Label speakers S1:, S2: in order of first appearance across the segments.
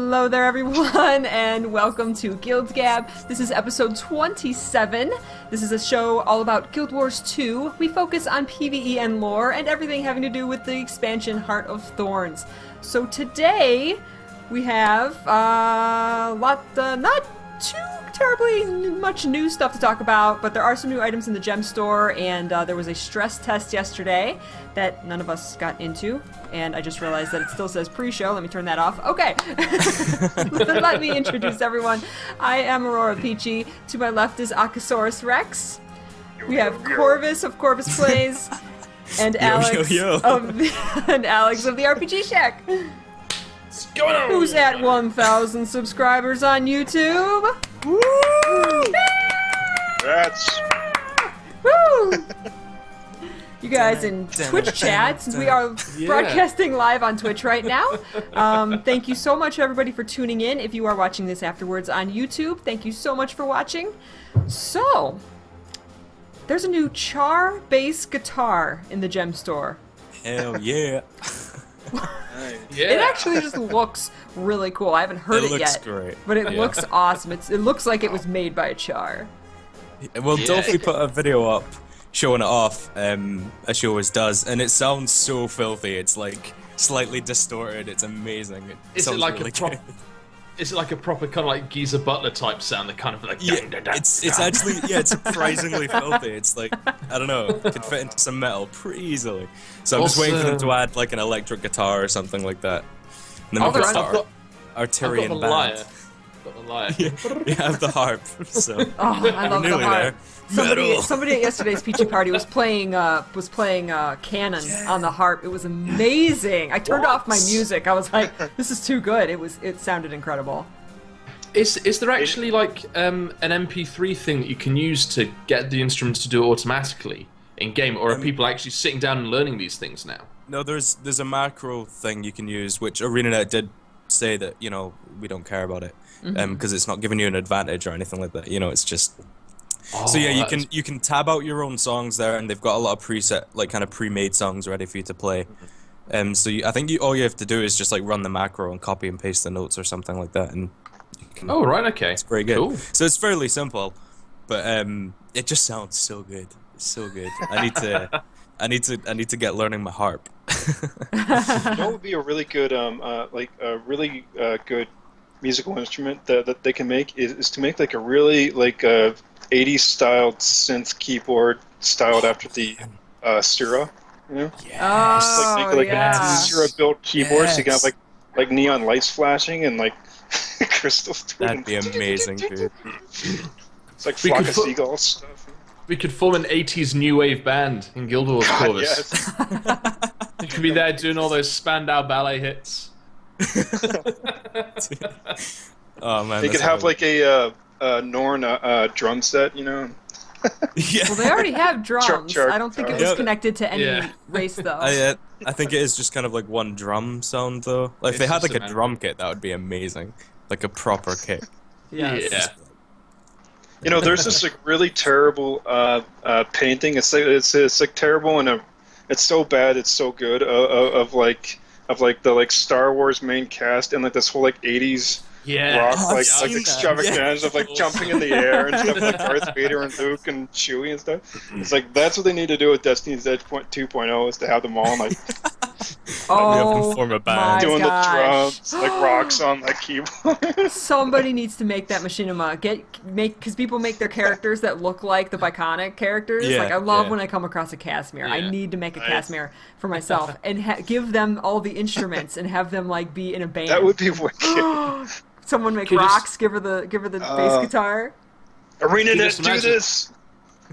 S1: Hello there everyone, and welcome to Guild Gab. This is episode 27. This is a show all about Guild Wars 2. We focus on PvE and lore, and everything having to do with the expansion Heart of Thorns. So today, we have not too terribly much new stuff to talk about, but there are some new items in the gem store, and there was a stress test yesterday that none of us got into, and I just realized that it still says pre-show. Let me turn that off. Okay. Let me introduce everyone. I am AuroraPeachy. To my left is Akasaurus Rex. We have Corvus of Corvus Plays, and Alex of the RPG Shack. Who's at 1,000 subscribers on YouTube? Woo!
S2: That's...
S1: Woo! You guys in Twitch chat, since we are broadcasting live on Twitch right now. Thank you so much, everybody, for tuning in. If you are watching this afterwards on YouTube, thank you so much for watching. So, there's a new Char bass guitar in the gem store.
S3: Hell yeah.
S1: It actually just looks really cool. I haven't heard it yet,
S3: great.
S1: But it looks awesome. It looks like it was made by a Char.
S3: Well, Dolphy put a video up showing it off, as she always does, and it sounds so filthy. It's like slightly distorted. It's amazing.
S4: Is it like really Is it like a proper kind of like Geezer Butler type sound? That kind of like
S3: it's actually it's surprisingly filthy. It's like I don't know, it could fit into some metal pretty easily. So I'm just waiting for them to add like an electric guitar or something like that. And then we can start Arterian band.
S4: Got the lyre.
S3: You have the harp. So
S1: I love the harp.
S3: There.
S1: Somebody at yesterday's Peachy Party was playing Canon on the harp. It was amazing. I turned off my music. I was like, this is too good. It sounded incredible.
S4: Is there actually like an MP3 thing that you can use to get the instruments to do it automatically in game, or are people actually sitting down and learning these things now?
S3: No, there's a macro thing you can use, which ArenaNet did say that we don't care about it, because it's not giving you an advantage or anything like that. It's just. So yeah, you can tab out your own songs there, and they've got a lot of preset, like kind of pre-made songs ready for you to play. So I think all you have to do is just like run the macro and copy and paste the notes or something like that, and you can,
S4: okay,
S3: it's very good.
S4: Cool.
S3: So it's fairly simple, but it just sounds so good. It's so good. I need to get learning my harp.
S2: What would be a really good good musical instrument that they can make is to make like a really 80s styled synth keyboard styled after the Sura,
S1: Yes.
S2: Like Sura built keyboards. So you can have like neon lights flashing and like crystals.
S3: That'd be amazing, dude.
S2: It's like flock of seagulls stuff.
S4: We could form an 80s new wave band in Guild Wars Corvus.
S2: Yes.
S4: You could be there doing all those Spandau ballet hits.
S3: Oh man,
S2: you could have like a Norn drum set,
S1: Well, they already have drums. I don't think it was connected to any race, though.
S3: I think it is just kind of like one drum sound, though. Like, if they had like a drum kit, that would be amazing. Like a proper kit.
S1: Yes.
S2: Yeah. There's this like really terrible painting. It's like terrible, and it's so bad, it's so good. Of the Star Wars main cast and like this whole 80s. Rock, like extravaganza of like jumping in the air and stuff, like Darth Vader and Luke and Chewie and stuff. It's like that's what they need to do with Destiny's Edge 2.0 is to have them all like
S3: form a band,
S2: doing the drums, like rocks on the keyboard.
S1: Somebody needs to make that machinima. Because people make their characters that look like the Biconic characters. I love when I come across a Casimir. I need to make a Casimir for myself and give them all the instruments and have them be in a band.
S2: That would be wicked.
S1: Someone make rocks, give her the bass guitar.
S2: ArenaNet, do this!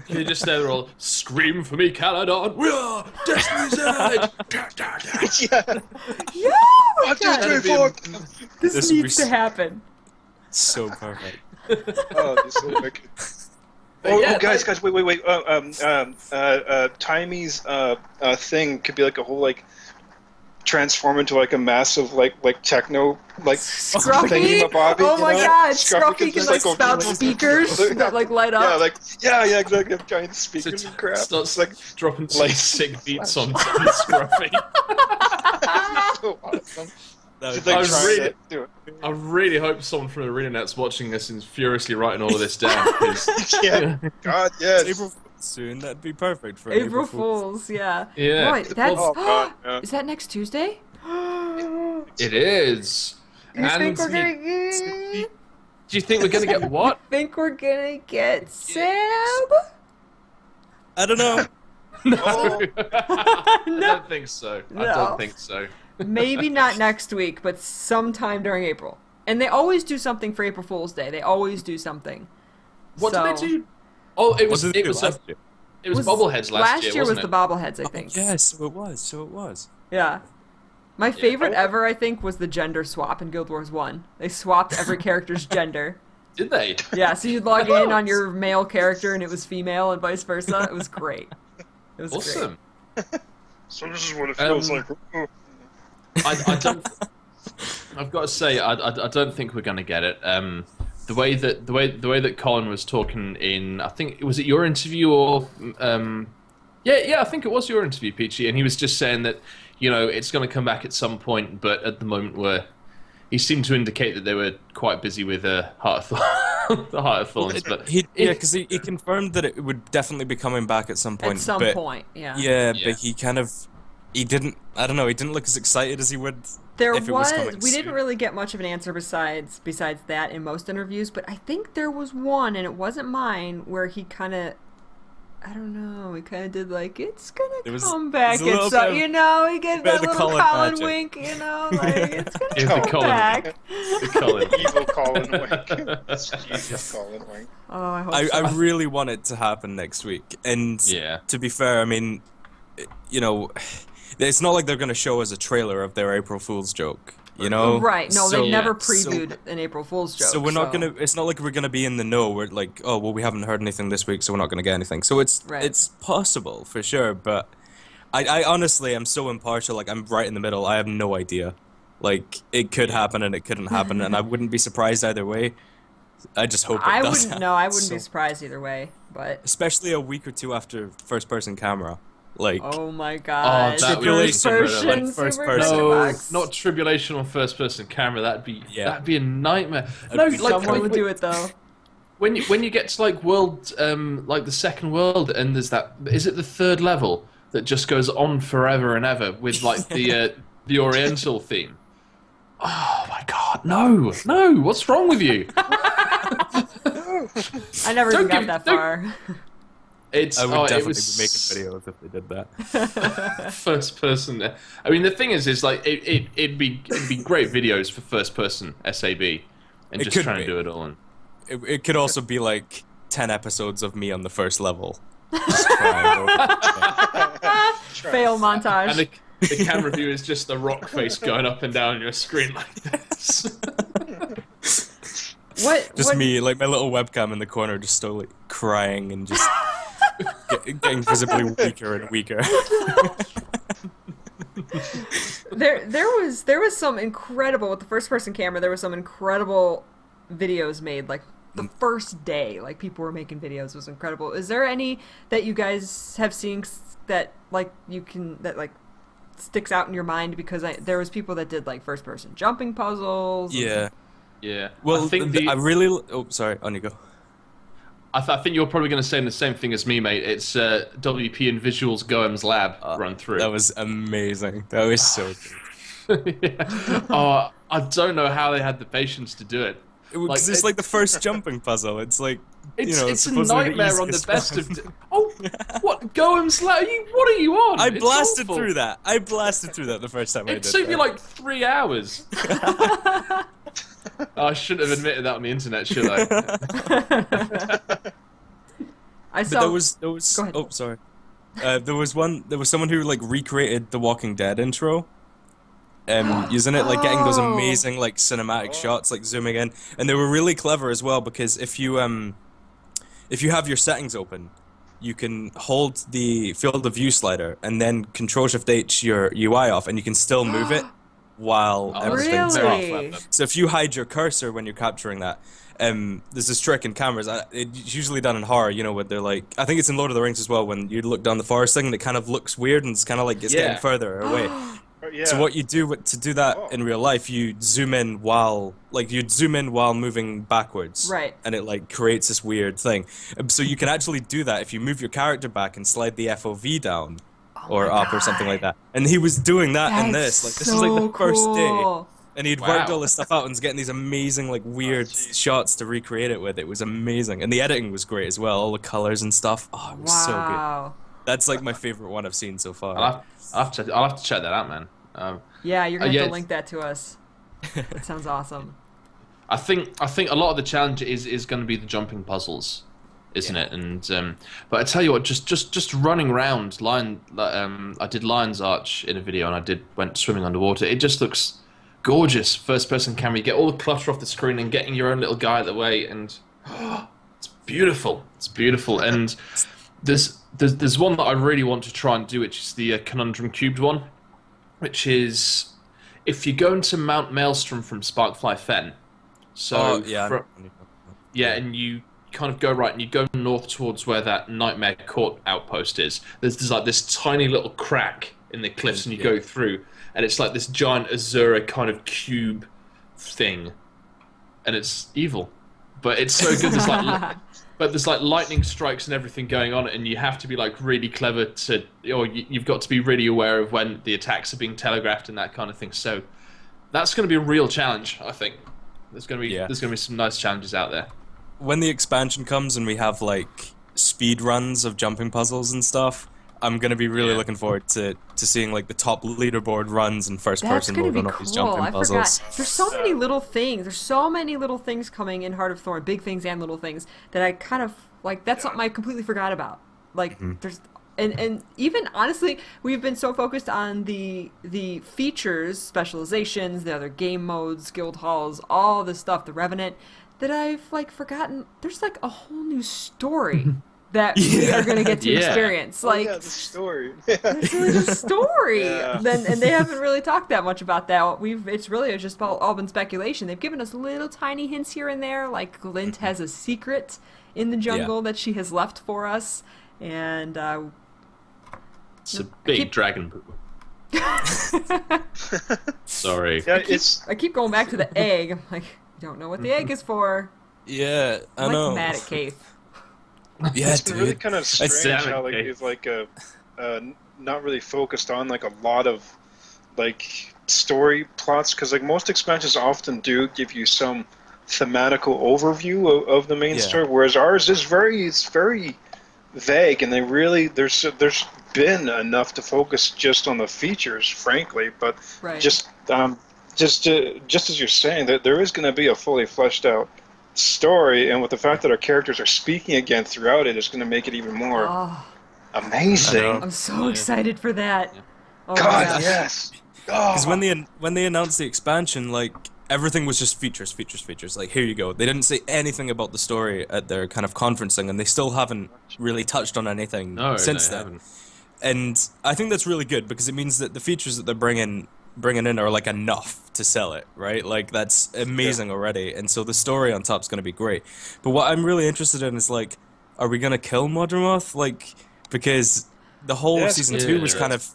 S4: You just there all scream for me, Caladon. We are Destiny's Edge.
S1: Yeah!
S2: 1, 2, 3, 4.
S1: This needs to happen.
S3: So perfect.
S2: Oh, this is so wicked. Guys, wait. Timey's thing could be like a whole transform into a massive techno
S1: Scruffy? Oh my god, Scruffy can spout speakers that light up.
S2: Yeah, exactly. Giant speakers and crap.
S4: Starts dropping sick beats on Scruffy.
S2: So awesome.
S4: I really hope someone from ArenaNet's watching this and is furiously writing all of this down.
S2: Yeah, God, yes.
S3: It's April Fool's soon. That'd be perfect for
S1: April Fools. Yeah.
S4: Yeah.
S1: Right, that's.
S2: Oh, God, yeah.
S1: Is that next Tuesday?
S4: It is.
S1: You think we're gonna
S4: Do you think we're gonna get what?
S1: Think we're gonna get Sam?
S3: I don't know.
S4: No. I don't think so. I don't think so.
S1: Maybe not next week, but sometime during April. And they always do something for April Fool's Day. They always do something.
S4: What did they do? Oh, it was
S3: last year?
S4: It was bobbleheads last year.
S1: Last year was
S4: wasn't
S1: the
S4: it?
S1: bobbleheads, I think.
S3: Yes, so it was.
S1: Yeah. My favorite ever, I think, was the gender swap in Guild Wars 1. They swapped every character's gender.
S4: Did they?
S1: Yeah, so you'd log in on your male character and it was female and vice versa. It was great. It was
S4: Awesome.
S1: great.
S2: So this is what it feels like.
S4: I don't. I've got to say, I don't think we're going to get it. The way that Colin was talking in, I think was it your interview or yeah, I think it was your interview, Peachy, and he was just saying that it's going to come back at some point, but at the moment he seemed to indicate that they were quite busy with Heart of the Heart of Thorns. But
S3: because he confirmed that it would definitely be coming back at some point.
S1: At some point, yeah.
S3: Yeah, but he didn't. I don't know. He didn't look as excited as he would.
S1: We didn't really get much of an answer besides that in most interviews, but I think there was one, and it wasn't mine, where he kind of, I don't know, he kind of did like, it's gonna come back at some, he gave that little Colin wink, like, it's gonna come back.
S2: The evil Colin wink. Jesus, Colin wink.
S1: Oh, I hope so.
S3: I really want it to happen next week, and to be fair, I mean, it's not like they're going to show us a trailer of their April Fool's joke,
S1: Right, no, they never previewed an April Fool's joke.
S3: So we're not going to, it's not like we're going to be in the know. We're like, oh, well, we haven't heard anything this week, so we're not going to get anything. So it's possible, for sure, but I honestly am so impartial, like, I'm right in the middle. I have no idea. Like, it could happen and it couldn't happen, and I wouldn't be surprised either way. I just hope it does happen.
S1: No, I wouldn't be surprised either way, but...
S3: Especially a week or two after first-person camera. Like,
S1: oh my god!
S4: That
S3: first person.
S4: No, not tribulation on first-person camera. That'd be a nightmare.
S1: Someone would do it though.
S4: When you get to like world, like the second world, and there's that. Is it the third level that just goes on forever and ever with like the Oriental theme? Oh my god! No! What's wrong with you?
S1: I never even got that far.
S3: I would definitely be making videos if they did that.
S4: First person. I mean, the thing is like it'd be great videos for first person SAB, and just trying to do it all. And
S3: it could also be like 10 episodes of me on the first level. Just crying
S1: Fail montage.
S4: And the camera view is just the rock face going up and down your screen like this.
S3: Just me, like my little webcam in the corner, just slowly crying and just getting visibly weaker and weaker.
S1: There was some incredible with the first person camera. There was some incredible videos made, like the first day. Like people were making videos. It was incredible. Is there any that you guys have seen that like sticks out in your mind? Because there was people that did like first person jumping puzzles.
S3: Yeah.
S4: Well, I think
S3: I really. Oh, sorry. On you go.
S4: I think you're probably going to say the same thing as me, mate. It's WP and Visuals Goem's Lab run through.
S3: That was amazing. That was so good.
S4: Oh, I don't know how they had the patience to do it.
S3: Because it's like the first jumping puzzle. It's like
S4: it's a nightmare on the best of. Oh, what Goem's Lab? What are you on?
S3: I blasted through that. The first time I did.
S4: It took me like 3 hours. I shouldn't have admitted that on the internet, should I?
S3: There was. Oh, sorry. There was someone who like recreated the Walking Dead intro. Using it, like getting those amazing like cinematic shots, like zooming in, and they were really clever as well because if you have your settings open, you can hold the field of view slider and then Control-Shift-H your UI off, and you can still move it while everything's off. So if you hide your cursor when you're capturing that, there's this trick in cameras. It's usually done in horror, where they're like, I think it's in Lord of the Rings as well, when you look down the forest thing and it kind of looks weird and it's kind of like it's getting further away.
S2: Yeah.
S3: So what you do to do that in real life, you zoom in while you'd zoom in while moving backwards,
S1: Right?
S3: And it like creates this weird thing. So you can actually do that if you move your character back and slide the FOV down or up or something like that. And he was doing that in this. Like this is like the first day, and he'd worked all this stuff out and was getting these amazing like weird shots to recreate it with. It was amazing, and the editing was great as well. All the colors and stuff. Oh, it was so good. That's like my favorite one I've seen so far.
S4: I'll have to check that out, man.
S1: Yeah, you're gonna have to link that to us. That sounds awesome.
S4: I think a lot of the challenge is going to be the jumping puzzles, isn't it? And but I tell you what, just running around I did Lion's Arch in a video, and went swimming underwater. It just looks gorgeous. First person camera, you get all the clutter off the screen and getting your own little guy out of the way, and it's beautiful. It's beautiful. And there's one that I really want to try and do, which is the Conundrum Cubed one, which is if you go into Mount Maelstrom from Sparkfly Fen. So and you kind of go right and you go north towards where that Nightmare Court outpost is. There's like this tiny little crack in the cliffs, and you go through, and it's like this giant Azura kind of cube thing, and it's evil, but it's so good. There's like lightning strikes and everything going on, and you have to be like really clever you've got to be really aware of when the attacks are being telegraphed and that kind of thing. So that's going to be a real challenge, I think. There's going to be some nice challenges out there.
S3: When the expansion comes and we have like speed runs of jumping puzzles and stuff, I'm going to be really looking forward to seeing like the top leaderboard runs in first person mode on all these jumping puzzles.
S1: There's so many little things. There's so many little things coming in Heart of Thorn, big things and little things, that I kind of like. That's something I completely forgot about. Like there's and even honestly, we've been so focused on the features, specializations, the other game modes, guild halls, all this stuff, the Revenant, that I've like forgotten. There's like a whole new story that we are going to get to experience. Like,
S2: the story.
S1: It's really the story. And they haven't really talked that much about that. It's really just all been speculation. They've given us little tiny hints here and there, like Glint has a secret in the jungle that she has left for us, and
S4: it's a big dragon poo. Sorry.
S2: Yeah,
S1: I keep going back to the egg. I'm like, I don't know what the egg is for.
S3: Yeah, I know.
S1: I'm like mad at Cave.
S3: Yeah,
S2: it's really kind of strange how like it's like not really focused on like a lot of like story plots, because like most expansions often do give you some thematical overview of the main story, whereas ours is very vague, and there's been enough to focus just on the features, frankly, but just as you're saying, that there is going to be a fully fleshed out story, and with the fact that our characters are speaking again throughout it, is going to make it even more amazing.
S1: I'm so excited for that. Oh,
S2: God, yes.
S3: Because when they announced the expansion, like everything was just features. Like, here you go. They didn't say anything about the story at their kind of conferencing, and they still haven't really touched on anything since then.
S4: Haven't.
S3: And I think that's really good, because it means that the features that they're bringing in are like enough to sell it, right? Like that's amazing already, and so the story on top is going to be great. But what I'm really interested in is like, are we going to kill Mordramoth? Like, because the whole of season 2 was kind of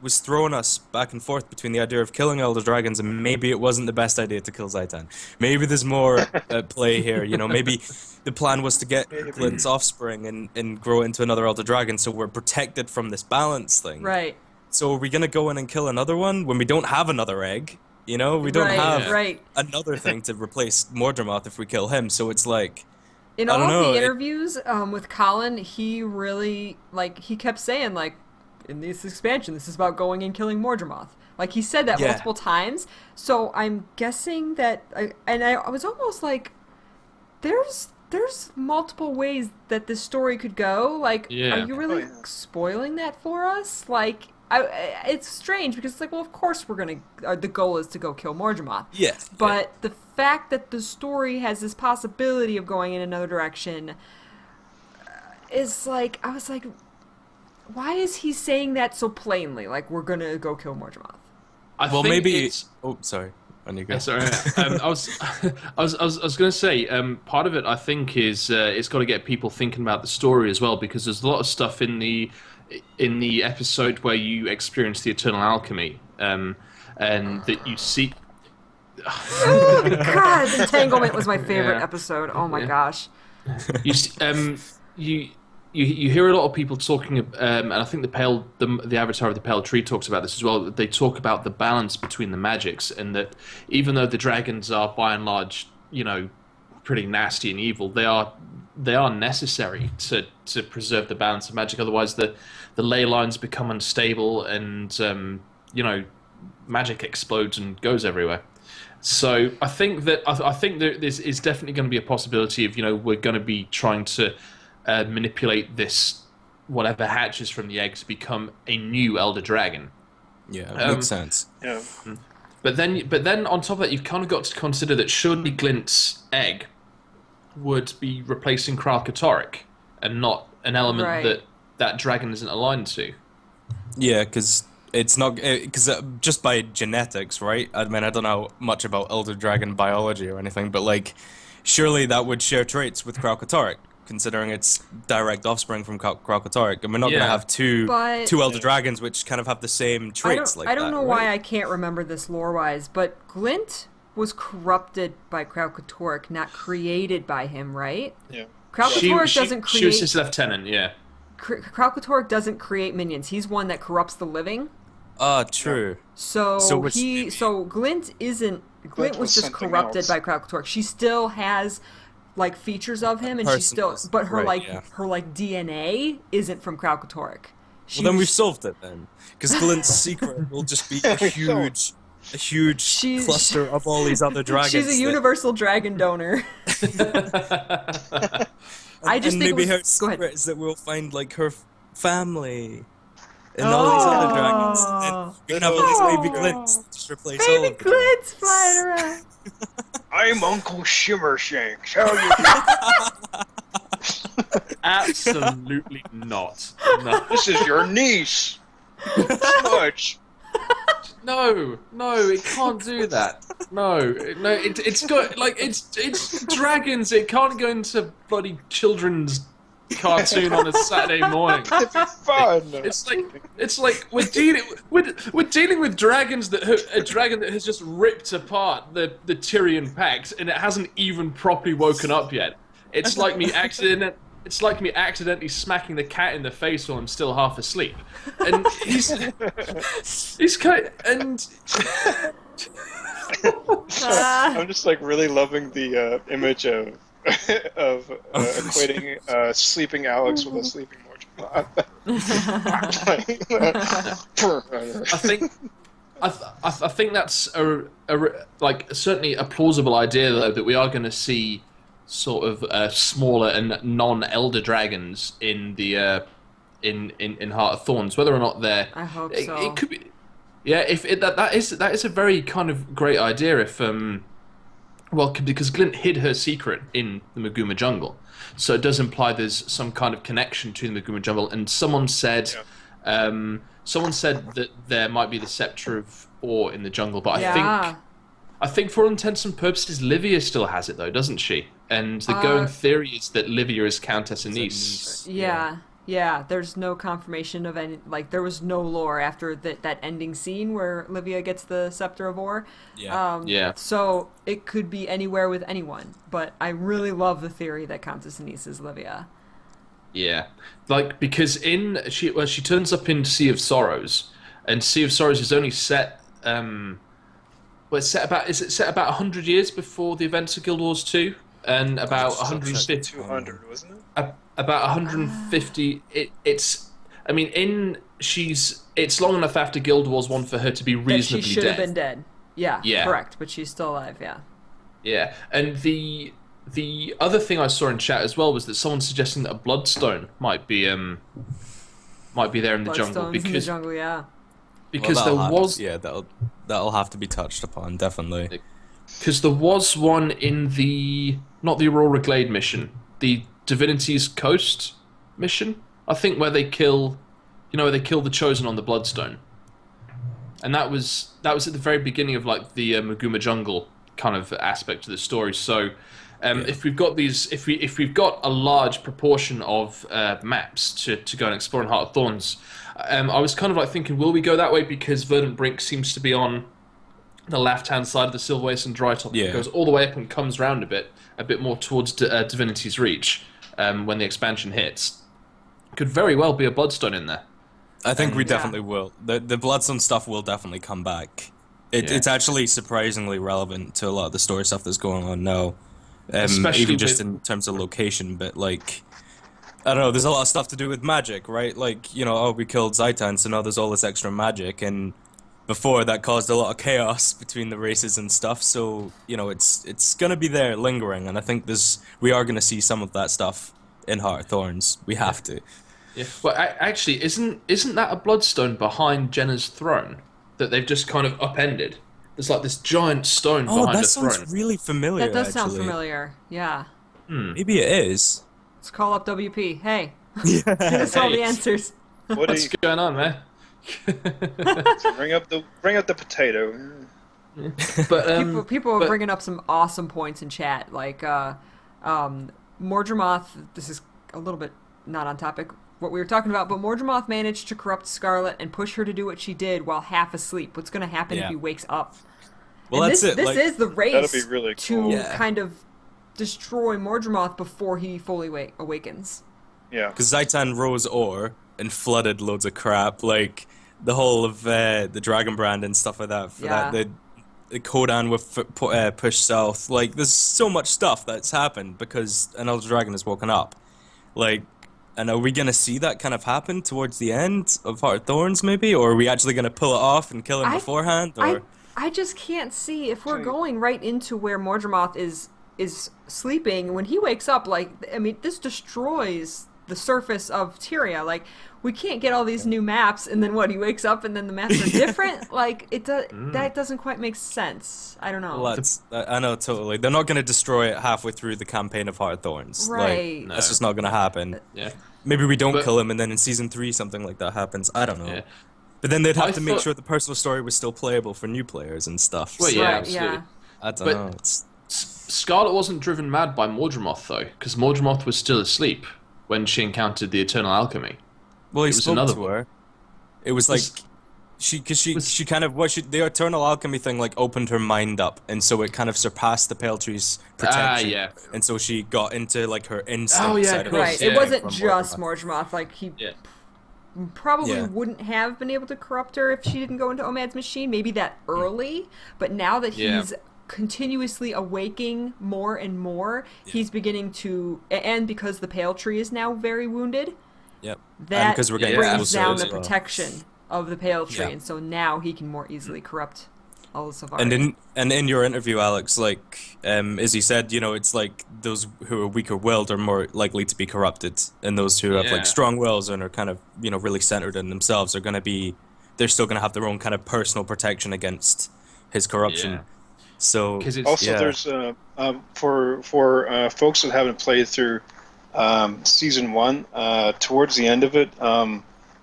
S3: throwing us back and forth between the idea of killing Elder Dragons, and maybe it wasn't the best idea to kill Zaitan. Maybe there's more at play here, you know, maybe the plan was to get Glint's offspring and grow into another Elder Dragon, so we're protected from this balance thing.
S1: Right.
S3: So are we going to go in and kill another one when we don't have another egg? You know, we don't have another thing to replace Mordramoth if we kill him, so it's like...
S1: In all of the interviews with Colin, he really, like, he kept saying, like, in this expansion, this is about going and killing Mordramoth. Like, he said that multiple times, so I'm guessing that... I was almost like, there's multiple ways that this story could go. Like, are you really spoiling that for us? Like... it's strange, because it's like, well, of course we're gonna. The goal is to go kill Mordramoth.
S3: Yes.
S1: But the fact that the story has this possibility of going in another direction is like, I was like, why is he saying that so plainly? Like, we're gonna go kill Mordramoth.
S3: Well, maybe. Oh, sorry. On you go.
S4: Sorry. I was going to say, part of it I think is it's got to get people thinking about the story as well, because there's a lot of stuff in the episode where you experience the Eternal Alchemy, and that you see.
S1: Oh my god, Entanglement was my favorite episode. Oh my gosh.
S4: You hear a lot of people talking, and I think the Avatar of the Pale Tree talks about this as well. They talk about the balance between the magics, and that even though the dragons are by and large, pretty nasty and evil, they are necessary to preserve the balance of magic. Otherwise, the ley lines become unstable, and magic explodes and goes everywhere. So I think that this is definitely going to be a possibility of we're going to be trying to manipulate this whatever hatches from the eggs become a new elder dragon.
S3: Yeah, makes sense.
S2: Yeah.
S4: But then on top of that, you've kind of got to consider that surely Glint's egg would be replacing Kralkatorrik and not an element that dragon isn't aligned to.
S3: Yeah, because it's not just by genetics, right? I mean, I don't know much about elder dragon biology or anything, but surely that would share traits with Kralkatorrik, considering it's direct offspring from Kralkatorrik, and we're not going to have two elder dragons which kind of have the same traits
S1: I don't know why I can't remember this lore-wise, but Glint was corrupted by Kralkatorrik, not created by him, right?
S2: Yeah.
S1: Kralkatorrik doesn't create...
S4: She was his lieutenant, yeah.
S1: Kralkatorrik doesn't create minions. He's one that corrupts the living.
S3: True.
S1: So Glint isn't... Glint was just corrupted by Kralkatorrik. She still has features of him, and she still... But her DNA isn't from Kralkatorrik.
S3: Well, then we've solved it then. Because Glint's secret will just be a huge cluster of all these other dragons.
S1: She's a universal dragon donor. I just think
S3: maybe her secret is that we'll find her family and all these other dragons. And we're gonna have these baby Glints just replace all of them.
S1: Baby Glints flying around.
S2: I'm Uncle Shimmershanks. How you doing?
S4: Absolutely not. No.
S2: This is your niece. Smudge.
S4: No, it can't do that. No, it's got it's dragons. It can't go into bloody children's cartoon on a Saturday morning.
S2: It'd be fun.
S4: It's like we're dealing with dragons a dragon that has just ripped apart the Tyrian Pact, and it hasn't even properly woken up yet. It's like me accidentally smacking the cat in the face while I'm still half asleep. And he's kind of, and
S2: I'm just really loving the image of equating sleeping Alex with a sleeping Morgan.
S4: I think that's certainly a plausible idea, though, that we are going to see sort of smaller and non-elder dragons in the in Heart of Thorns. Whether or not they're,
S1: I hope so.
S4: It could be, yeah. That is a very kind of great idea. If because Glint hid her secret in the Maguma jungle, so it does imply there's some kind of connection to the Maguma jungle. And someone said that there might be the Scepter of Ore in the jungle, but I think for all intents and purposes, Livia still has it, though, doesn't she? And the going theory is that Livia is Countess Anise.
S1: Yeah. There's no confirmation of any. There was no lore after that ending scene where Livia gets the Scepter of Ore.
S2: Yeah.
S1: So it could be anywhere with anyone. But I really love the theory that Countess Anise is Livia.
S4: Yeah, because she turns up in Sea of Sorrows, and Sea of Sorrows is only set. Is it set about 100 years before the events of Guild Wars 2? And about 150...
S2: 200, wasn't it?
S4: About 150... It's long enough after Guild Wars 1 for her to be reasonably dead.
S1: She should have been dead. Yeah, correct. But she's still alive, yeah.
S4: Yeah, and the other thing I saw in chat as well was that someone suggesting that a Bloodstone might be there in the jungle.
S1: Bloodstone's in the jungle, yeah.
S4: Because
S3: that'll have to be touched upon, definitely.
S4: Because there was one in not the Aurora Glade mission, the Divinity's Coast mission, I think, where they kill the Chosen on the Bloodstone, and that was at the very beginning of the Maguma jungle kind of aspect of the story. So, if we've got if we've got a large proportion of maps to go and explore in Heart of Thorns, I was kind of like thinking, will we go that way because Verdant Brink seems to be on the left-hand side of the Silver Waste and Dry Top. It goes all the way up and comes round a bit more towards Divinity's Reach when the expansion hits. Could very well be a Bloodstone in there.
S3: I think we definitely will. The Bloodstone stuff will definitely come back. It's actually surprisingly relevant to a lot of the story stuff that's going on now.
S4: Especially
S3: even just in terms of location, but like, I don't know, there's a lot of stuff to do with magic, right? Like, you know, oh, we killed Zaitan, so now there's all this extra magic, and before that caused a lot of chaos between the races and stuff, so, you know, it's gonna be there lingering, and I think we are gonna see some of that stuff in Heart of Thorns. We have to.
S4: Yeah. Well, actually, isn't that a Bloodstone behind Jenna's throne that they've just kind of upended? There's like this giant stone behind the throne.
S3: Oh, that sounds really familiar.
S1: That does sound familiar. Yeah.
S3: Maybe it is.
S1: Let's call up WP. Hey, give us all the answers.
S4: What's going on, man?
S2: bring up the potato.
S1: But people are bringing up some awesome points in chat, like Mordremoth. This is a little bit not on topic what we were talking about, but Mordremoth managed to corrupt Scarlet and push her to do what she did while half asleep. What's going to happen if he wakes up?
S3: Well,
S1: and
S3: that's
S1: this is the race
S2: really cool.
S1: to kind of destroy Mordremoth before he fully awakens.
S2: Yeah.
S3: Because Zaitan rose ore and flooded loads of crap, like the whole of the Dragonbrand and stuff like that. For that, the Kodan with push south. Like, there's so much stuff that's happened because another dragon has woken up. Like, and are we gonna see that kind of happen towards the end of Heart of Thorns, maybe, or are we actually gonna pull it off and kill him beforehand? Or
S1: I just can't see if we're going right into where Mordremoth is sleeping. When he wakes up, like, I mean, this destroys the surface of Tyria. Like, we can't get all these new maps, and then what? He wakes up, and then the maps are different. Like, that doesn't quite make sense. I don't know.
S3: Well, I know totally. They're not going to destroy it halfway through the campaign of Heart of Thorns.
S1: Right.
S3: Like, that's just not going to happen.
S4: Yeah.
S3: Maybe we don't kill him, and then in season 3 something like that happens. I don't know. Yeah. But then they'd have to make sure the personal story was still playable for new players and stuff.
S4: Well, yeah, absolutely.
S1: Yeah.
S3: I don't know.
S4: Scarlet wasn't driven mad by Mordremoth, though, because Mordremoth was still asleep when she encountered the Eternal Alchemy.
S3: Well, he spoke to her. It was like she kind of the Eternal Alchemy thing like opened her mind up, and so it kind of surpassed the Pale Tree's protection.
S4: Yeah.
S3: And so she got into like her instinct side of
S1: right.
S3: it.
S1: It wasn't just Mordremoth. Like he probably wouldn't have been able to corrupt her if she didn't go into Omad's machine. Maybe that early, but now that he's continuously awaking more and more, he's beginning to, and because the Pale Tree is now very wounded.
S3: Yep.
S1: That
S3: because we're getting
S1: brings down the protection of the Pale Tree, and so now he can more easily corrupt all the Safari.
S3: And in your interview, Alex, like as you said, you know, it's like those who are weaker willed are more likely to be corrupted, and those who have like strong wills and are kind of, you know, really centered in themselves are going to be, they're still going to have their own kind of personal protection against his corruption. So
S2: also there's for folks that haven't played through season 1, towards the end of it,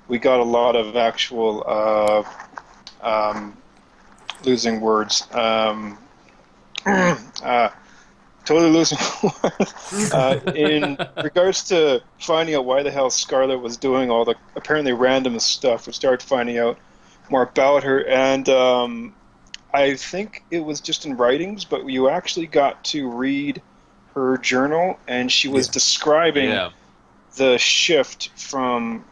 S2: we got a lot of actual losing words. Totally losing words. In regards to finding out why the hell Scarlet was doing all the apparently random stuff, we started finding out more about her, and I think it was just in writings, but you actually got to read her journal, and she was describing the shift from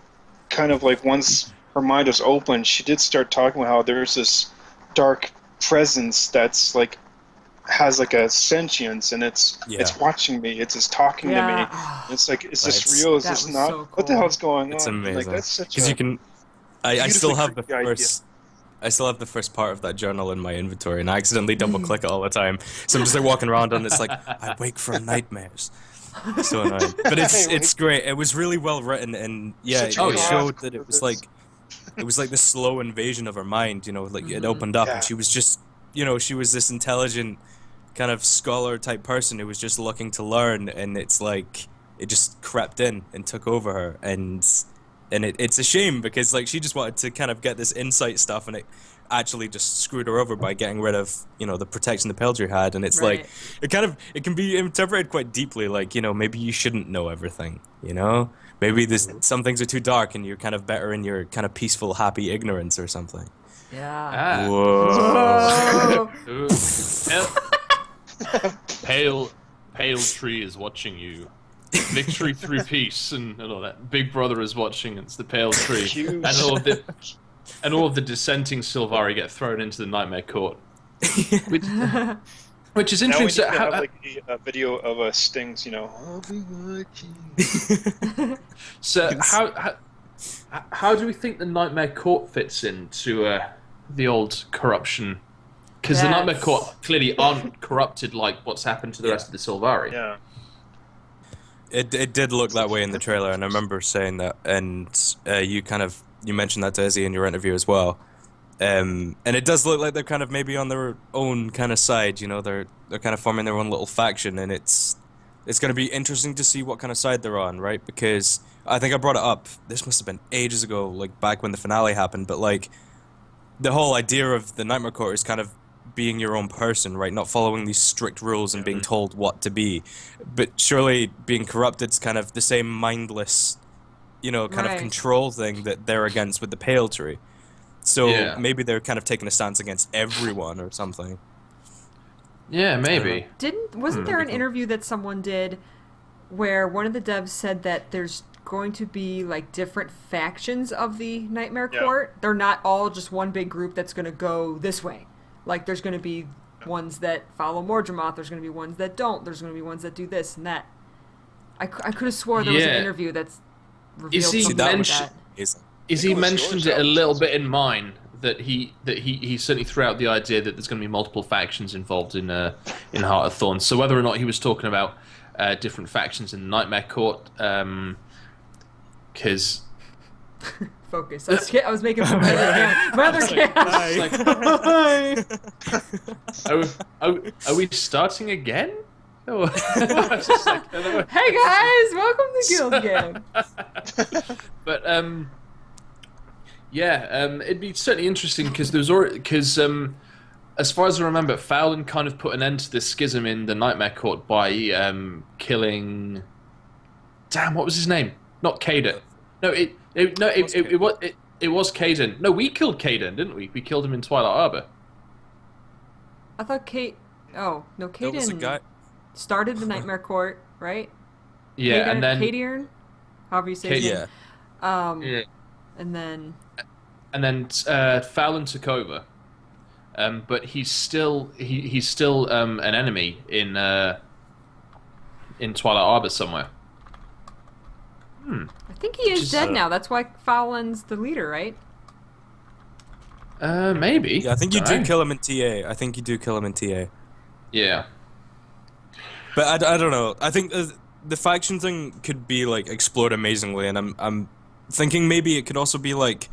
S2: kind of like once her mind was open, she did start talking about how there's this dark presence that's like has like a sentience, and it's watching me, it's just talking to me. It's like, is this real? Is this not? So cool. What the hell's going on?
S3: It's amazing.
S2: Like, that's such
S3: because you can. I still have the
S2: idea.
S3: I still have the first part of that journal in my inventory, and I accidentally double-click it all the time. So I'm just like walking around, and it's like, I wake from nightmares. So annoying. But it's great. It was really well written, and it showed that it was like this slow invasion of her mind. You know, like it opened up, and she was just, you know, she was this intelligent kind of scholar-type person who was just looking to learn, and it's like it just crept in and took over her, and and it's a shame because like she just wanted to kind of get this insight stuff, and it actually just screwed her over by getting rid of the protection the Pale Tree had, and it's
S1: Right.
S3: like it can be interpreted quite deeply, like maybe you shouldn't know everything, maybe some things are too dark and you're kind of better in your kind of peaceful, happy ignorance or something.
S1: Yeah.
S3: Whoa.
S1: Whoa.
S4: Pale Tree is watching you. Victory through peace and all that. Big Brother is watching. It's the Pale Tree,
S2: Huge.
S4: and all of the dissenting Sylvari get thrown into the Nightmare Court. Which is
S2: Now we need
S4: interesting.
S2: to have like a video of Sting's, I'll be watching.
S4: So how do we think the Nightmare Court fits into the old corruption? Because the Nightmare Court clearly aren't corrupted like what's happened to the rest of the Sylvari.
S2: Yeah.
S3: It did look that way in the trailer, and I remember saying that, and you mentioned that to Izzy in your interview as well. And it does look like they're kind of maybe on their own kind of side, they're kind of forming their own little faction, and it's going to be interesting to see what kind of side they're on, right? Because I think I brought it up, this must have been ages ago, like back when the finale happened, but like the whole idea of the Nightmare Court is kind of being your own person, right? Not following these strict rules and being told what to be. But surely being corrupted's kind of the same mindless, kind of control thing that they're against with the Pale Tree. So maybe they're kind of taking a stance against everyone or something.
S4: Yeah, maybe.
S1: Wasn't there an interview that someone did where one of the devs said that there's going to be like different factions of the Nightmare Court? They're not all just one big group that's going to go this way. Like, there's going to be ones that follow Mordramoth, there's going to be ones that don't, there's going to be ones that do this and that. I could have swore there was an interview that's revealed something like that.
S4: He mentioned it a little bit in mine, that he certainly threw out the idea that there's going to be multiple factions involved in Heart of Thorns. So whether or not he was talking about different factions in the Nightmare Court, because...
S1: Focus. I was making fun of my other cat.
S4: Are we starting again? Oh.
S1: Hey guys, welcome to Guild Game.
S4: But it'd be certainly interesting because as far as I remember, Fowlin kind of put an end to this schism in the Nightmare Court by killing. Damn, what was his name? Not Caden. No, it was Caden. No, we killed Caden, didn't we? We killed him in Twilight Arbor.
S1: I thought Caden started the Nightmare Court, right?
S4: Yeah,
S1: Caden,
S4: and then
S1: Cadiern, however you say it.
S3: Yeah.
S1: And then
S4: Fowlin took over. But he's still an enemy in Twilight Arbor somewhere.
S1: I think he is dead now. That's why Fowlin's the leader, right?
S4: Maybe.
S3: Yeah, I think you do kill him in TA.
S4: Yeah.
S3: But I don't know. I think the faction thing could be like explored amazingly, and I'm thinking maybe it could also be like,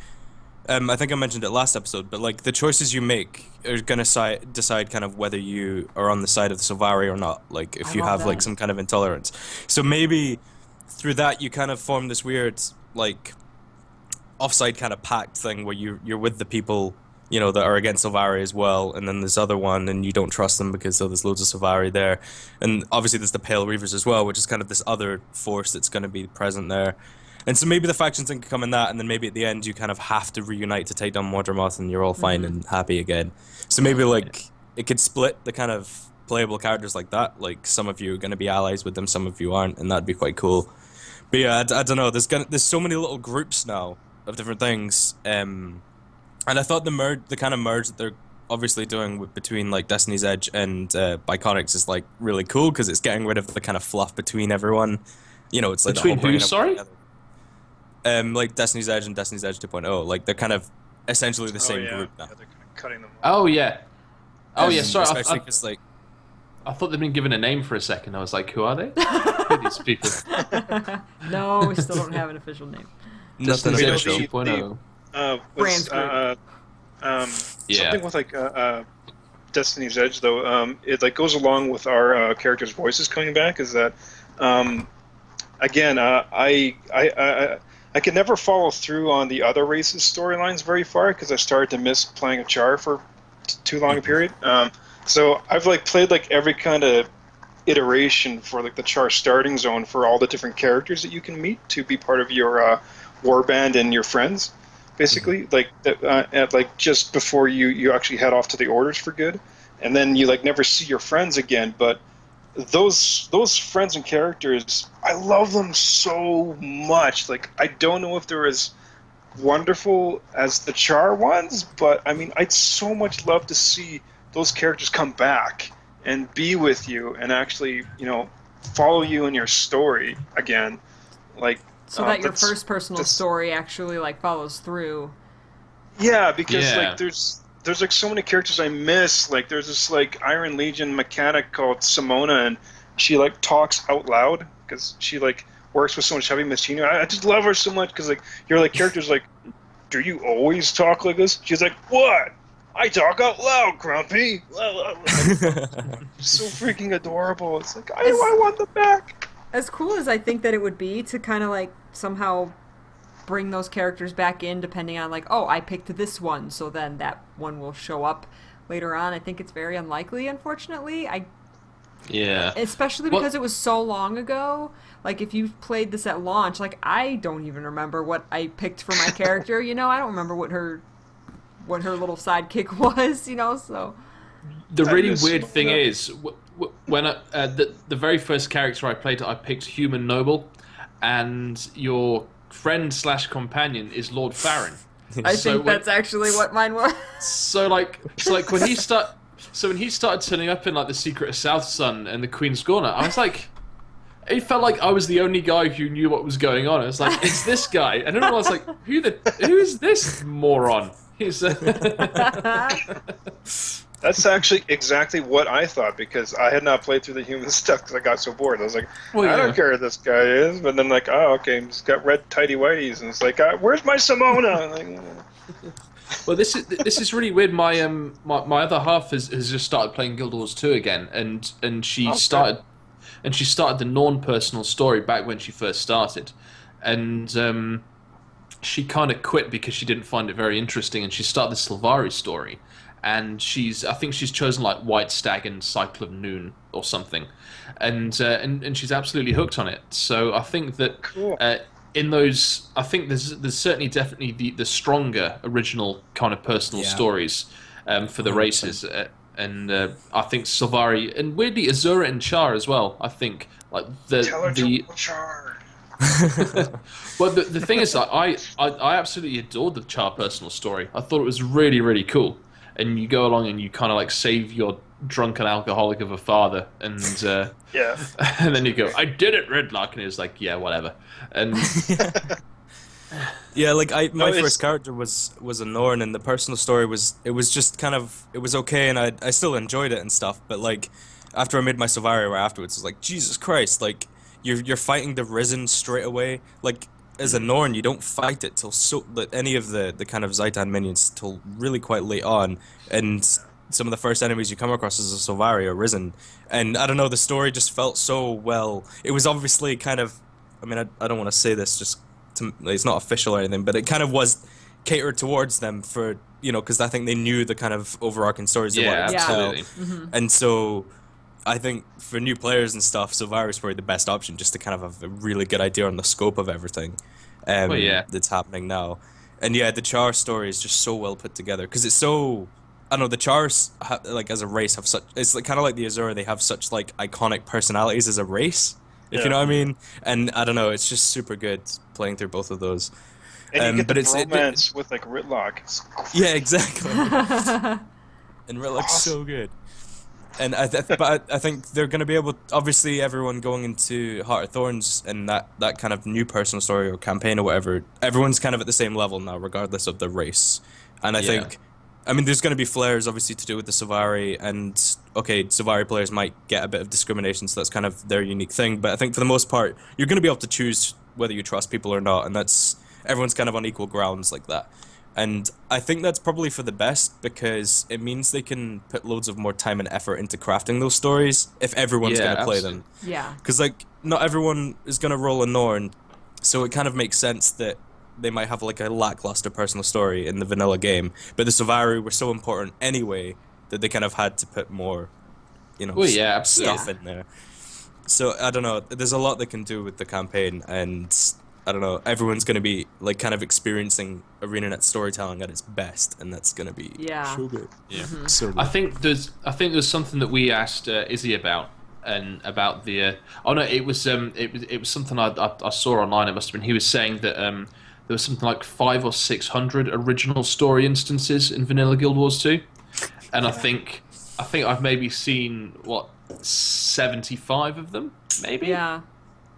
S3: I think I mentioned it last episode, but like the choices you make are gonna decide kind of whether you are on the side of the Sylvari or not. Like if you have like some kind of intolerance, so maybe through that you kind of form this weird like offside kind of pact thing where you're with the people that are against Sylvari as well, and then this other one and you don't trust them because there's loads of Sylvari there, and obviously there's the Pale Reavers as well, which is kind of this other force that's going to be present there. And so maybe the faction thing could come in that, and then maybe at the end you kind of have to reunite to take down Mordramoth and you're all fine and happy again. So maybe like it could split the kind of playable characters like that. Like some of you are going to be allies with them, some of you aren't, and that'd be quite cool. But yeah, I don't know. There's so many little groups now of different things, and I thought the kind of merge that they're obviously doing between like Destiny's Edge and Biconics is like really cool because it's getting rid of the kind of fluff between everyone. It's like
S4: between who? Sorry.
S3: Like Destiny's Edge and Destiny's Edge 2.0, like they're kind of essentially the same group now.
S2: Yeah, they're kind of cutting them off.
S4: Oh yeah. Oh yeah. Sorry,
S3: especially because like
S4: I thought they'd been given a name for a second. I was like, who are they? Who are these people?
S1: No, we still don't have an official name.
S3: Nothing
S4: Destiny's Edge
S3: official.
S4: 2.0.
S2: Something with like Destiny's Edge though. It like goes along with our characters' voices coming back. Is that again? I I could never follow through on the other races' storylines very far because I started to miss playing a Char for too long a period. So I've like played like every kind of iteration for like the Char starting zone for all the different characters that you can meet to be part of your warband and your friends, basically. Like at like just before you actually head off to the orders for good, and then you like never see your friends again. But those friends and characters, I love them so much. Like I don't know if they're as wonderful as the Char ones, but I mean I'd so much love to see those characters come back and be with you and actually, you know, follow you in your story again, like
S1: so that your first personal story actually like follows through.
S2: Yeah, because like there's like so many characters I miss. Like there's this like Iron Legion mechanic called Simona, and she like talks out loud because she like works with so much heavy machinery. I just love her so much because like you're like characters like, do you always talk like this? She's like, what? I talk out loud, Grumpy. So freaking adorable. It's like, I want them back.
S1: As cool as I think that it would be to kind of like somehow bring those characters back in, depending on like, oh, I picked this one, so then that one will show up later on. I think it's very unlikely, unfortunately.
S4: Yeah.
S1: Especially because it was so long ago. Like, if you played this at launch, like, I don't even remember what I picked for my character, you know? I don't remember what her little sidekick was, you know, so...
S4: The really weird thing is, when the very first character I played, I picked Human Noble, and your friend/companion is Lord Farron.
S1: I think that's actually what mine was.
S4: So when he started turning up in like the Secret of South Sun and the Queen's Corner, I was like, it felt like I was the only guy who knew what was going on. I was like, it's this guy, and everyone was like, who is this moron? He's
S2: That's actually exactly what I thought, because I had not played through the human stuff because I got so bored. I was like, I don't care who this guy is. But then like, oh, okay, he's got red tighty whities, and it's like, where's my Simona? Like,
S4: well, this is really weird. My other half has just started playing Guild Wars 2 again, and she started the Norn personal story back when she first started, and she kind of quit because she didn't find it very interesting, and she started the Sylvari story. And I think she's chosen like White Stag and Cycle of Noon or something, and she's absolutely hooked on it. So I think that in those, I think there's certainly definitely the stronger original kind of personal stories for the races, and I think Sylvari and weirdly Azura and Char as well. I think like the
S2: Char.
S4: Well, the thing is that I absolutely adored the Char personal story. I thought it was really, really cool. And you go along and you kind of like save your drunken alcoholic of a father, and and then you go, I did it, Redlock, and it's like, yeah, whatever. And
S3: yeah, like my first character was a Norn, and the personal story was just kind of, it was okay, and I still enjoyed it and stuff. But like after I made my Sylvari afterwards, it's like, Jesus Christ, like you're fighting the Risen straight away, like. As a Norn, you don't fight it till any of the kind of Zaitan minions till really quite late on, and some of the first enemies you come across is a Sylvari or Risen, and I don't know, the story just felt so well. It was obviously kind of, I mean, I don't want to say this just to, it's not official or anything, but it kind of was catered towards them for, you know, because I think they knew the kind of overarching stories they wanted to tell, and so. I think for new players and stuff, Sylvari is probably the best option, just to kind of have a really good idea on the scope of everything that's happening now. And yeah, the Char story is just so well put together, because it's so, I don't know, the Chars like as a race have such, it's like kind of like the Azura, they have such like iconic personalities as a race, if you know what I mean. And I don't know, it's just super good playing through both of those.
S2: And you get the romance with like Ritlock.
S3: Yeah, exactly. And Ritlock's so good. And I think they're going to be able, obviously everyone going into Heart of Thorns and that kind of new personal story or campaign or whatever, everyone's kind of at the same level now, regardless of the race. And I think, I mean, there's going to be flares obviously to do with the Sylvari, and okay, Sylvari players might get a bit of discrimination, so that's kind of their unique thing, but I think for the most part, you're going to be able to choose whether you trust people or not, and that's, everyone's kind of on equal grounds like that. And I think that's probably for the best, because it means they can put loads of more time and effort into crafting those stories if everyone's going to play them.
S1: Yeah.
S3: Because, like, not everyone is going to roll a Norn, so it kind of makes sense that they might have like a lackluster personal story in the vanilla game, but the Sylvari were so important anyway that they kind of had to put more, you know,
S4: Well, yeah, absolutely.
S3: stuff in there. So I don't know. There's a lot they can do with the campaign, and I don't know. Everyone's going to be like kind of experiencing ArenaNet storytelling at its best, and that's going to be so good.
S4: Yeah.
S3: So good.
S4: I think there's something that we asked Izzy about, and about the it was something I saw online. It must have been, he was saying that there was something like 500 or 600 original story instances in Vanilla Guild Wars 2, and I think I've maybe seen 75 of them, maybe.
S1: Yeah.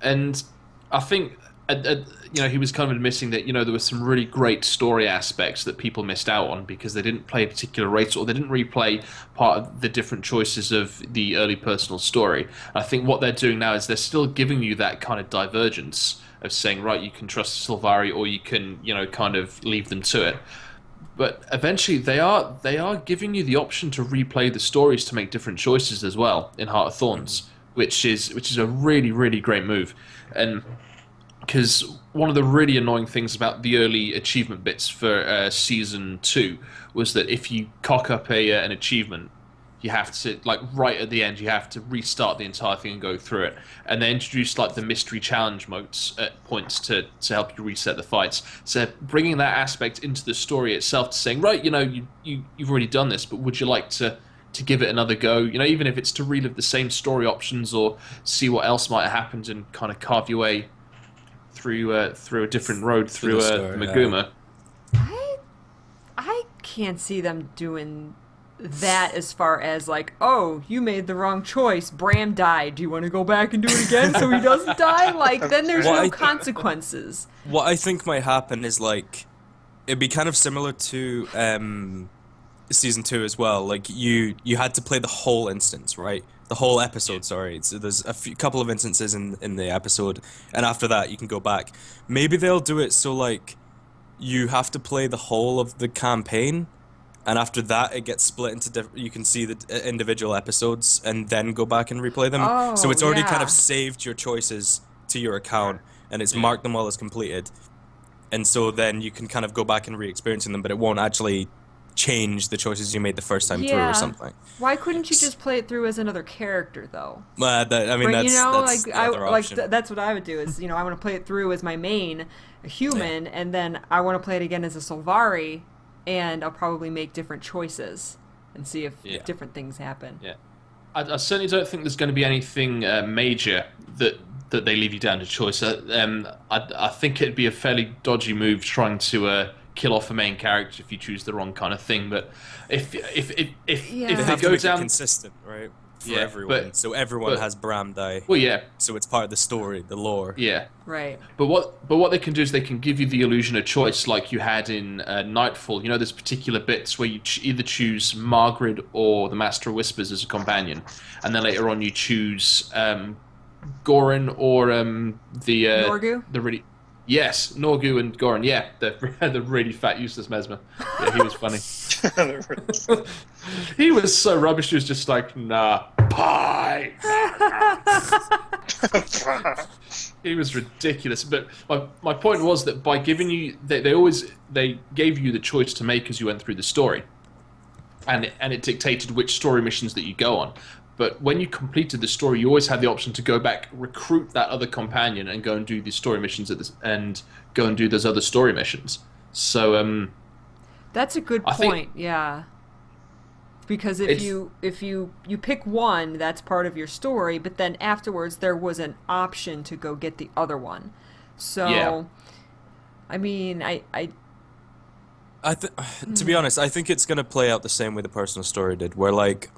S4: And I think he was kind of admitting that there were some really great story aspects that people missed out on because they didn't play a particular race, or they didn't replay part of the different choices of the early personal story. And I think what they're doing now is they're still giving you that kind of divergence of saying, right, you can trust Sylvari, or you can kind of leave them to it. But eventually they are giving you the option to replay the stories to make different choices as well in Heart of Thorns, which is a really, really great move. And because one of the really annoying things about the early achievement bits for Season 2 was that if you cock up an achievement, you have to, like, right at the end, you have to restart the entire thing and go through it. And they introduced, like, the mystery challenge modes at points to help you reset the fights. So bringing that aspect into the story itself, to saying, right, you've already done this, but would you like to give it another go? Even if it's to relive the same story options or see what else might have happened and kind of carve your way through a different road through Maguma.
S1: I can't see them doing that as far as like, oh, you made the wrong choice, Bram died, do you want to go back and do it again so he doesn't die? Like, then there's no consequences.
S3: What I think might happen is, like, it'd be kind of similar to Season 2 as well. Like, you had to play the whole instance, right? The whole episode, sorry. So there's a couple of instances in the episode, and after that you can go back. Maybe they'll do it so, like, you have to play the whole of the campaign, and after that it gets split into you can see the individual episodes and then go back and replay them.
S1: Oh,
S3: so it's already kind of saved your choices to your account, and it's marked them all as completed. And so then you can kind of go back and re-experiencing them, but it won't actually change the choices you made the first time through or something.
S1: Why couldn't you just play it through as another character, though?
S3: That's the other option.
S1: That's what I would do. Is I want to play it through as my main, a human, and then I want to play it again as a Sylvari, and I'll probably make different choices and see if different things happen.
S4: Yeah, I certainly don't think there's going to be anything major that they leave you down to choice. I think it'd be a fairly dodgy move trying to kill off a main character if you choose the wrong kind of thing. But if
S3: they
S4: they
S3: have
S4: go
S3: to make
S4: down
S3: it consistent, right? For everyone, so everyone has Bram die.
S4: Well, yeah.
S3: So it's part of the story, the lore.
S4: Yeah.
S1: Right.
S4: But what they can do is they can give you the illusion of choice, like you had in Nightfall. There's particular bits where you either choose Margaret or the Master of Whispers as a companion, and then later on you choose Gorin or the
S1: Norgu?
S4: the really. Yes, Norgu and Goran. Yeah, the really fat, useless Mesmer. Yeah, he was funny. He was so rubbish. He was just like, nah, pie. He was ridiculous. But my point was that by giving you, they gave you the choice to make as you went through the story, and it dictated which story missions that you go on. But when you completed the story, you always had the option to go back, recruit that other companion, and go and do these story missions and go and do those other story missions. So
S1: that's a good point. Yeah, because if you pick one, that's part of your story, but then afterwards there was an option to go get the other one. So, I mean,
S3: to be honest, I think it's gonna play out the same way the personal story did, where like,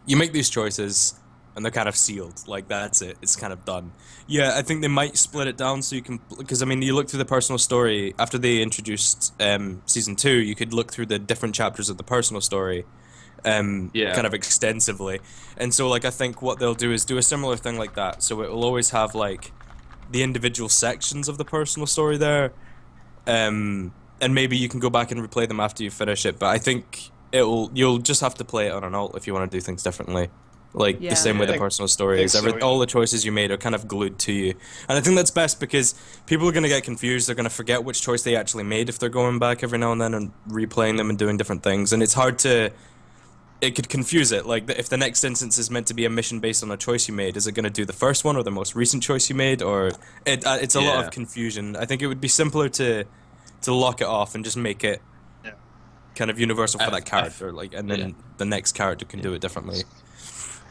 S3: you make these choices, and they're kind of sealed. Like, that's it. It's kind of done. Yeah, I think they might split it down so you can... Because, I mean, you look through the personal story... After they introduced Season 2, you could look through the different chapters of the personal story kind of extensively. And so, like, I think what they'll do is do a similar thing like that. So it will always have, like, the individual sections of the personal story there. And maybe you can go back and replay them after you finish it. But I think... You'll just have to play it on an alt if you want to do things differently. Like
S1: Yeah.
S3: the same way the personal story is. All the choices you made are kind of glued to you. And I think that's best because people are going to get confused. They're going to forget which choice they actually made if they're going back every now and then and replaying them and doing different things. And it's hard to... It could confuse it. Like, if the next instance is meant to be a mission based on a choice you made, is it going to do the first one or the most recent choice you made? Or... It's a lot of confusion. I think it would be simpler to lock it off and just make it kind of universal for that character. And then the next character can do it differently.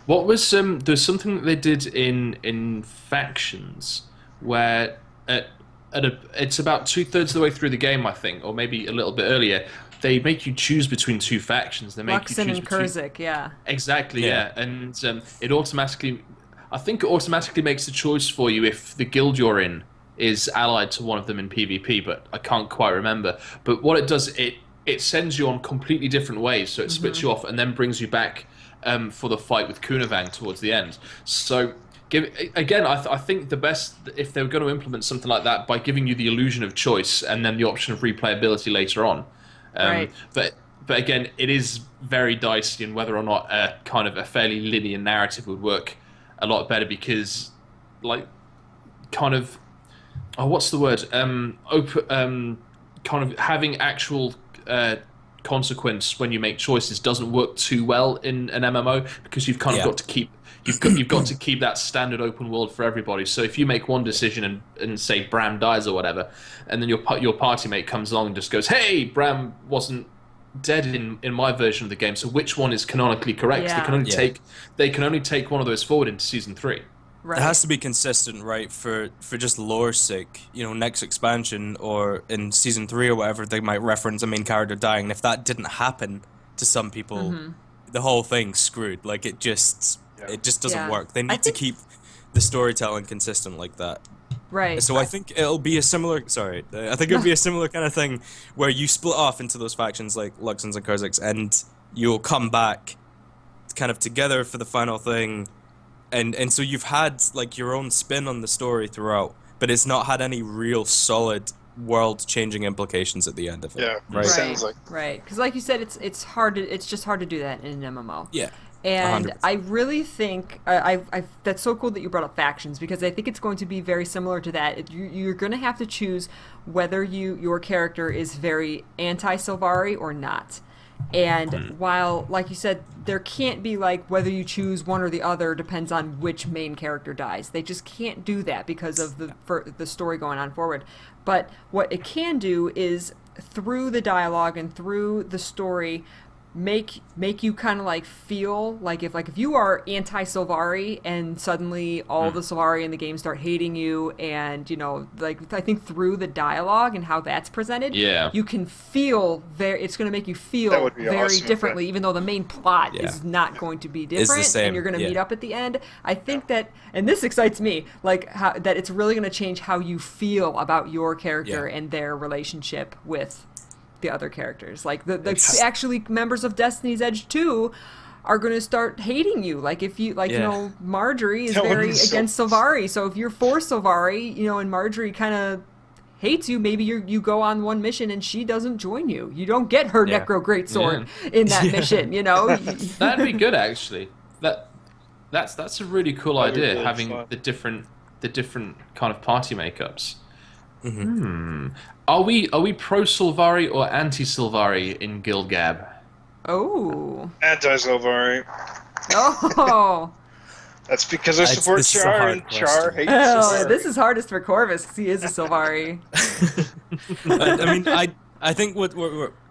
S4: What was there's something that they did in Factions where it's about 2/3 of the way through the game, I think, or maybe a little bit earlier. They make you choose between two factions. They make you choose
S1: and Kurzik,
S4: Exactly, and it automatically, I think, it automatically makes the choice for you if the guild you're in is allied to one of them in PvP. But I can't quite remember. But what it does, it sends you on completely different ways. So it splits you off and then brings you back. For the fight with Kunavang towards the end. So, I think the best, if they were going to implement something like that, by giving you the illusion of choice and then the option of replayability later on.
S1: Right.
S4: But again, it is very dicey in whether or not a kind of a fairly linear narrative would work a lot better because, like, kind of, what's the word? Kind of having actual... consequence when you make choices doesn't work too well in an MMO because you've kind of got to keep you've got to keep that standard open world for everybody. So if you make one decision and say Bram dies or whatever, and then your party mate comes along and just goes, "Hey, Bram wasn't dead in my version of the game. So which one is canonically correct?" They can only take one of those forward into season 3.
S1: Right.
S3: It has to be consistent, right? For just lore's sake, next expansion or in season 3 or whatever, they might reference a main character dying. And if that didn't happen to some people, the whole thing's screwed. Like it just doesn't work. They need to keep the storytelling consistent like that.
S1: Right.
S3: So I think it'll be a similar. Sorry, I think it'll be a similar kind of thing where you split off into those factions like Luxons and Kurziks, and you'll come back, kind of together for the final thing. And so you've had like your own spin on the story throughout, but it's not had any real solid world-changing implications at the end of it.
S2: Yeah,
S3: right.
S2: Sounds like
S1: Because like you said, it's hard to just hard to do that in an MMO.
S3: Yeah.
S1: And
S3: 100%.
S1: I really think that's so cool that you brought up factions because I think it's going to be very similar to that. You're going to have to choose whether your character is very anti-Sylvari or not. And while, like you said, there can't be like whether you choose one or the other depends on which main character dies. They just can't do that because of the story going on forward. But what it can do is through the dialogue and through the story make you kind of like feel like if you are anti-Sylvari and suddenly all the Sylvari in the game start hating you, and like I think through the dialogue and how that's presented, you can feel it's going to make you feel very
S2: awesome,
S1: differently, even though the main plot is not going to be different, and you're going to meet up at the end. I think that, and this excites me, like that it's really going to change how you feel about your character and their relationship with the other characters. Like the actually members of Destiny's Edge 2 are going to start hating you. Like if you Marjorie is very against Sylvari, so if you're for Sylvari, and Marjorie kind of hates you, maybe you go on one mission and she doesn't join you. You don't get her Necro Greatsword in that mission,
S4: That'd be good actually. That's a really cool idea, really having fun. the different kind of party makeups. Are we pro Sylvari or anti Sylvari in Guild Gab?
S1: Oh.
S2: Anti-Sylvari.
S1: Oh.
S2: That's because I support Char, and Char hates Sylvari.
S1: This is hardest for Corvus because he is a Sylvari.
S3: I mean, I think what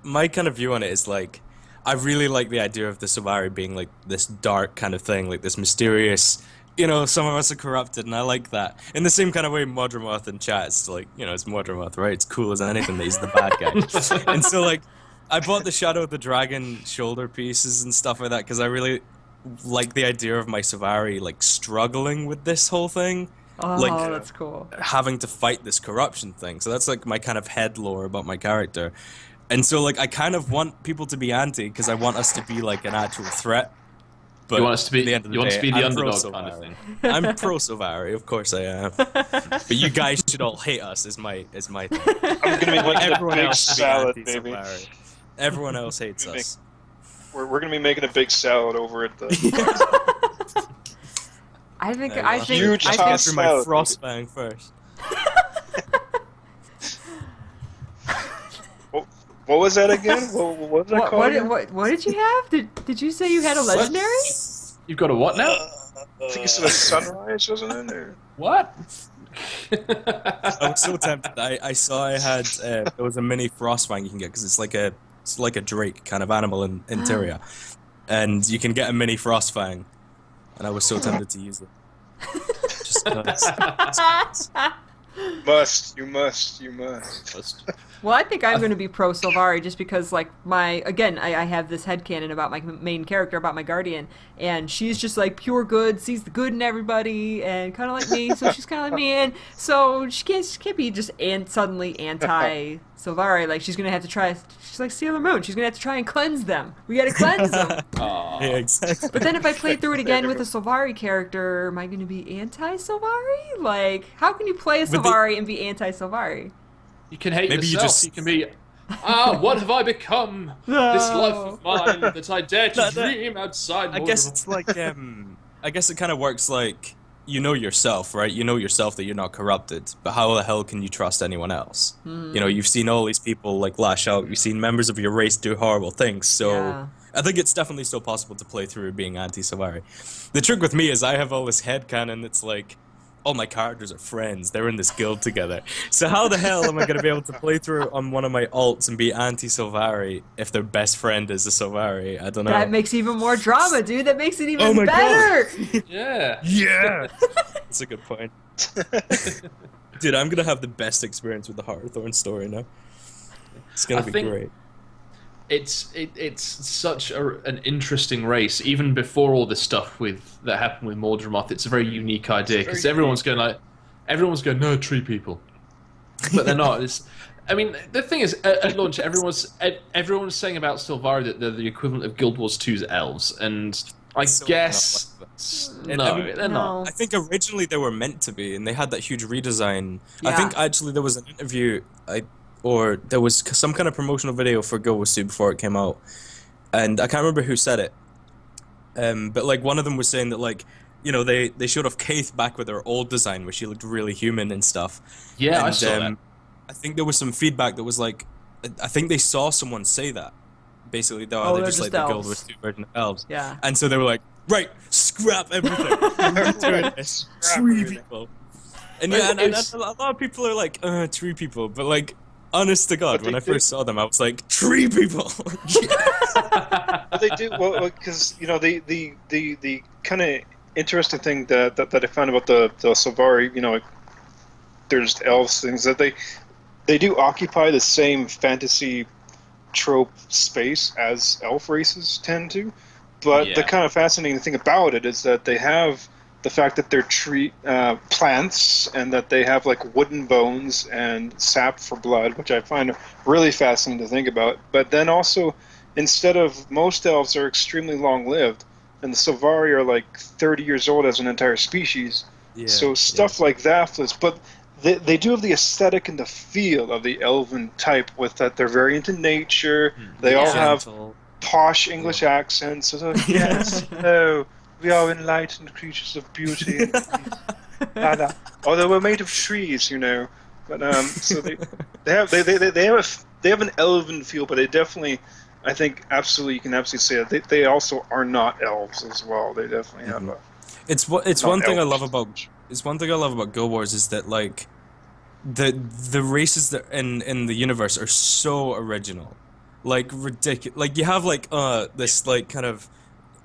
S3: my kind of view on it is like, I really like the idea of the Sylvari being like this dark kind of thing, like this mysterious. Some of us are corrupted, and I like that. In the same kind of way, Modramoth in chat, it's like, it's Modramoth, right? It's cool as anything that he's the bad guy. And so, like, I bought the Shadow of the Dragon shoulder pieces and stuff like that because I really like the idea of my Sylvari, like, struggling with this whole thing.
S1: Oh,
S3: like,
S1: that's cool.
S3: Having to fight this corruption thing. So that's, like, my kind of head lore about my character. And so, like, I kind of want people to be anti because I want us to be, like, an actual threat. But
S4: you want us to be the underdog kind of thing.
S3: I'm pro Sylvari, of course I am. But you guys should all hate us. Is my thing.
S2: I'm gonna be making
S3: Everyone
S2: a big
S3: else
S2: salad,
S3: be
S2: baby.
S3: Everyone else hates us.
S2: We're gonna be making a big salad over at the.
S1: I think
S2: Huge
S3: I
S2: toss
S3: through my
S2: out.
S3: Frostfang first.
S2: What was that again? What was that called? again?
S1: What did you have? Did you say you had a legendary?
S4: You've got a what now?
S2: I think you said a sunrise, wasn't it? Or...
S4: What?
S3: I was so tempted. I saw I had there was a mini Frostfang you can get because it's like a drake kind of animal in Tyria, and you can get a mini Frostfang, and I was so tempted to use it. Just 'cause.
S2: You must.
S1: Well, I think I'm going to be pro Sylvari just because, like, I have this headcanon about my main character, about my guardian, and she's just, like, pure good, sees the good in everybody, and kind of like me, so she's kind of like me, and so she can't be just suddenly anti-Sylvari. Like, she's going to have to try, she's like Sailor Moon, she's going to have to try and cleanse them. We got to cleanse them.
S3: Yeah, exactly.
S1: But then if I play through it again with a Sylvari character, am I going to be anti-Sylvari? Like, how can you play a Sylvari and be anti-Sylvari?
S4: You can hate
S3: Maybe
S4: yourself. You can be, what have I become?
S1: No.
S4: This life of mine that I dare to dream outside.
S3: I guess it's like I guess it kind of works like you know yourself, right? You know yourself that you're not corrupted, but how the hell can you trust anyone else? You know, you've seen all these people like lash out. You've seen members of your race do horrible things. So
S1: Yeah.
S3: I think it's definitely still possible to play through being anti-Sylvari. The trick with me is I have all this headcanon that's like, all my characters are friends. They're in this guild together. So how the hell am I going to be able to play through on one of my alts and be anti-Sylvari if their best friend is a Sylvari? I don't know.
S1: That makes even more drama, dude. That makes it even
S3: Oh my
S1: better.
S4: Yeah.
S3: Yeah! That's a good point. Dude, I'm going to have the best experience with the Heartthorn story now. It's going to be great.
S4: It's such an interesting race. Even before all this stuff that happened with Mordramoth, it's a very unique idea because everyone's going no tree people, but they're not. I mean, the thing is, at launch, everyone's saying about Sylvari that they're the equivalent of Guild Wars 2's elves, and I guess they're not.
S3: I think originally they were meant to be, and they had that huge redesign.
S1: Yeah.
S3: I think actually there was an interview. Or there was some kind of promotional video for Guild Wars 2 before it came out, and I can't remember who said it, but like one of them was saying that like, you know, they showed off Kaith back with her old design where she looked really human and stuff.
S4: Yeah,
S3: and,
S4: I saw that.
S3: I think there was some feedback that was like, I think they saw someone say that, basically they're just like the Guild Wars 2 version of elves.
S1: Yeah.
S3: And so they were like, right, scrap everything. We're doing this. Tree people. And yeah, and a lot of people are like, tree people, but like, honest to God, when I first saw them, I was like, tree people!
S2: They do, well, because, you know, the kind of interesting thing that I found about the Sylvari, you know, like, there's elves things, that they do occupy the same fantasy trope space as elf races tend to, but the kind of fascinating thing about it is that they have the fact that they're tree plants and that they have like wooden bones and sap for blood, which I find really fascinating to think about. But then also, instead of most elves are extremely long-lived, and the Sylvari are like 30 years old as an entire species. Yeah, so stuff like that. But they do have the aesthetic and the feel of the elven type, with that they're very into nature. They all have posh English accents. So, yes, no. We are enlightened creatures of beauty. Although we're made of trees, you know. But so they have an elven feel, but they definitely, I think, absolutely, you can absolutely say it. They also are not elves as well. They definitely have a.
S3: It's one thing I love about Guild Wars is that like the races that in the universe are so original, like ridiculous. Like you have like this like kind of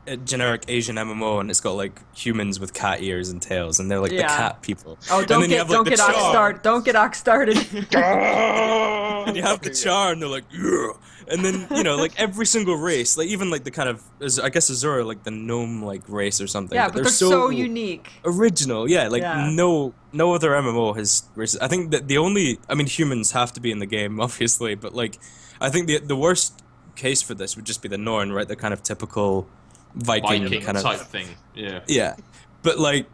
S3: a generic Asian MMO, and it's got like humans with cat ears and tails, and they're like the cat people.
S1: Oh, don't get Ox started.
S3: And you have the Char, and they're like, yeah. And then you know, like every single race, like even like the kind of, I guess Azura, like the gnome like race or something.
S1: Yeah, but they're so unique.
S3: Original, yeah. Like no other MMO has races. I think that humans have to be in the game, obviously, but like I think the worst case for this would just be the Norn, right? The kind of typical Viking kind of
S4: type thing. Yeah.
S3: Yeah, but like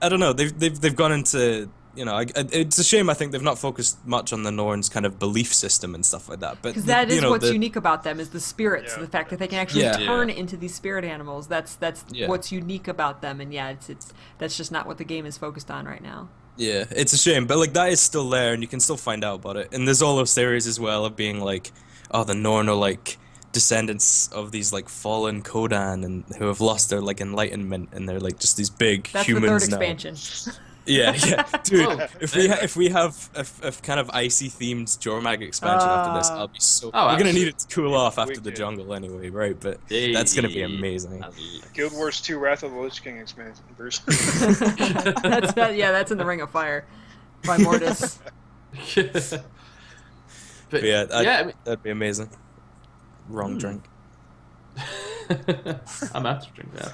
S3: I don't know, they've gone into you know, it's a shame. I think they've not focused much on the Norns' kind of belief system and stuff like that. But
S1: because that is
S3: you know,
S1: what's unique about them is the spirits,
S2: Yeah.
S1: the fact that they can actually
S3: Yeah.
S1: turn into these spirit animals. That's
S3: Yeah.
S1: what's unique about them, and yeah, it's that's just not what the game is focused on right now.
S3: Yeah, it's a shame, but like that is still there, and you can still find out about it. And there's all those theories as well of being like, oh, the Norn are like descendants of these like fallen Kodan and who have lost their like enlightenment, and they're like just these big
S1: That's
S3: humans
S1: the third
S3: now.
S1: expansion.
S3: Yeah, dude.
S4: Oh,
S3: if we have a kind of icy themed Jormag expansion after this, I'll be so.
S4: Oh,
S3: we're gonna need
S4: absolutely.
S3: it to cool off after the
S2: Wicked.
S3: jungle anyway, right? But that's gonna be
S4: Hey.
S3: amazing.
S2: Guild Wars 2 Wrath of the Lich King expansion, Bruce.
S1: That's in the Ring of Fire by Mortis.
S4: But
S3: But yeah,
S4: I mean,
S3: that'd be amazing. Wrong drink.
S4: I'm out to drink that.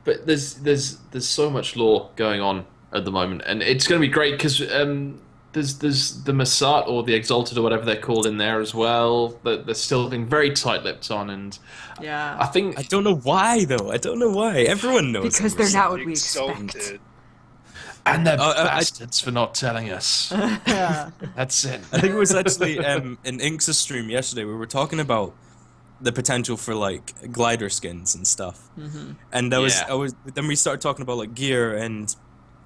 S4: But there's so much lore going on at the moment, and it's going to be great because there's the Masat or the Exalted or whatever they're called in there as well. That they're still being very tight-lipped on, and I
S1: Yeah,
S4: think
S3: I don't know why though. I don't know why. Everyone knows
S1: because
S3: them.
S1: they're not what we expect.
S2: Exalted.
S4: and they're
S3: I-
S4: bastards for not telling us.
S1: Yeah.
S4: That's it.
S3: I think it was actually in Inks' stream yesterday. We were talking about the potential for like glider skins and stuff, and then we started talking about like gear and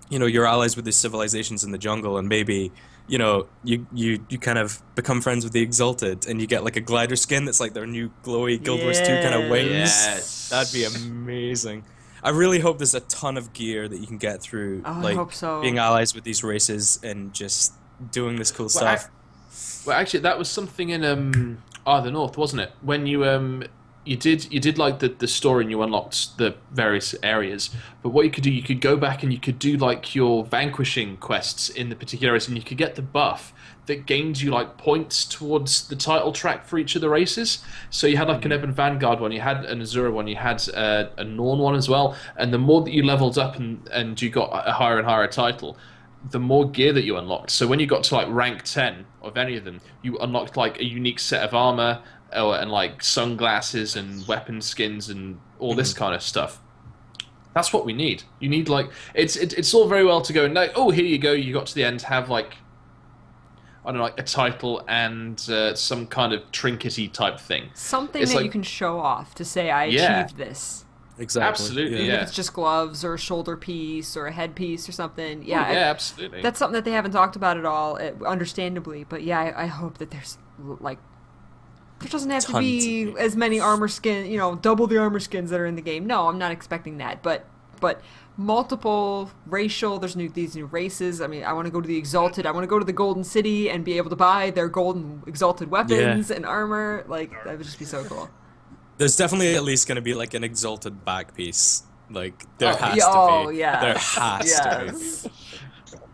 S3: you know your allies with these civilizations in the jungle, and maybe you know you kind of become friends with the Exalted, and you get like a glider skin that's like their new glowy Guild Wars 2 kind of wings.
S4: Yes.
S3: That'd be amazing. I really hope there's a ton of gear that you can get through,
S1: Oh, I
S3: like
S1: hope so.
S3: being allies with these races and just doing this cool
S4: Well,
S3: stuff.
S4: Well, actually, that was something in the North, wasn't it? When you did like the story and you unlocked the various areas. But what you could do, you could go back and you could do like your vanquishing quests in the particular areas, and you could get the buff that gains you like points towards the title track for each of the races. So you had like an Ebon Vanguard one, you had an Azura one, you had a Norn one as well. And the more that you leveled up and you got a higher and higher title, the more gear that you unlocked. So when you got to like rank 10 of any of them, you unlocked like a unique set of armor and like sunglasses and weapon skins and all this kind of stuff. That's what we need. You need like it's all very well to go and like, oh, here you go, you got to the end, have like I don't know, like a title and some kind of trinkety type thing.
S1: Something
S4: It's
S1: that
S4: like-
S1: you can show off to say, I
S4: Yeah.
S1: achieved this.
S3: Exactly.
S4: Absolutely,
S1: Even
S4: yeah.
S1: if it's just gloves or a shoulder piece or a headpiece or something.
S4: Oh,
S1: Yeah,
S4: absolutely.
S1: that's something that they haven't talked about at all, understandably. But yeah, I hope that there's, like, there doesn't have to
S3: Tons
S1: be
S3: of
S1: as many armor skin, you know, double the armor skins that are in the game. No, I'm not expecting that. But multiple racial, these new races. I mean, I want to go to the Exalted. I want to go to the Golden City and be able to buy their golden Exalted weapons and armor. Like, that would just be so cool.
S3: There's definitely at least going to be like an Exalted back piece. Like there has to be.
S1: Oh, yeah.
S3: There has to be.
S1: Yes.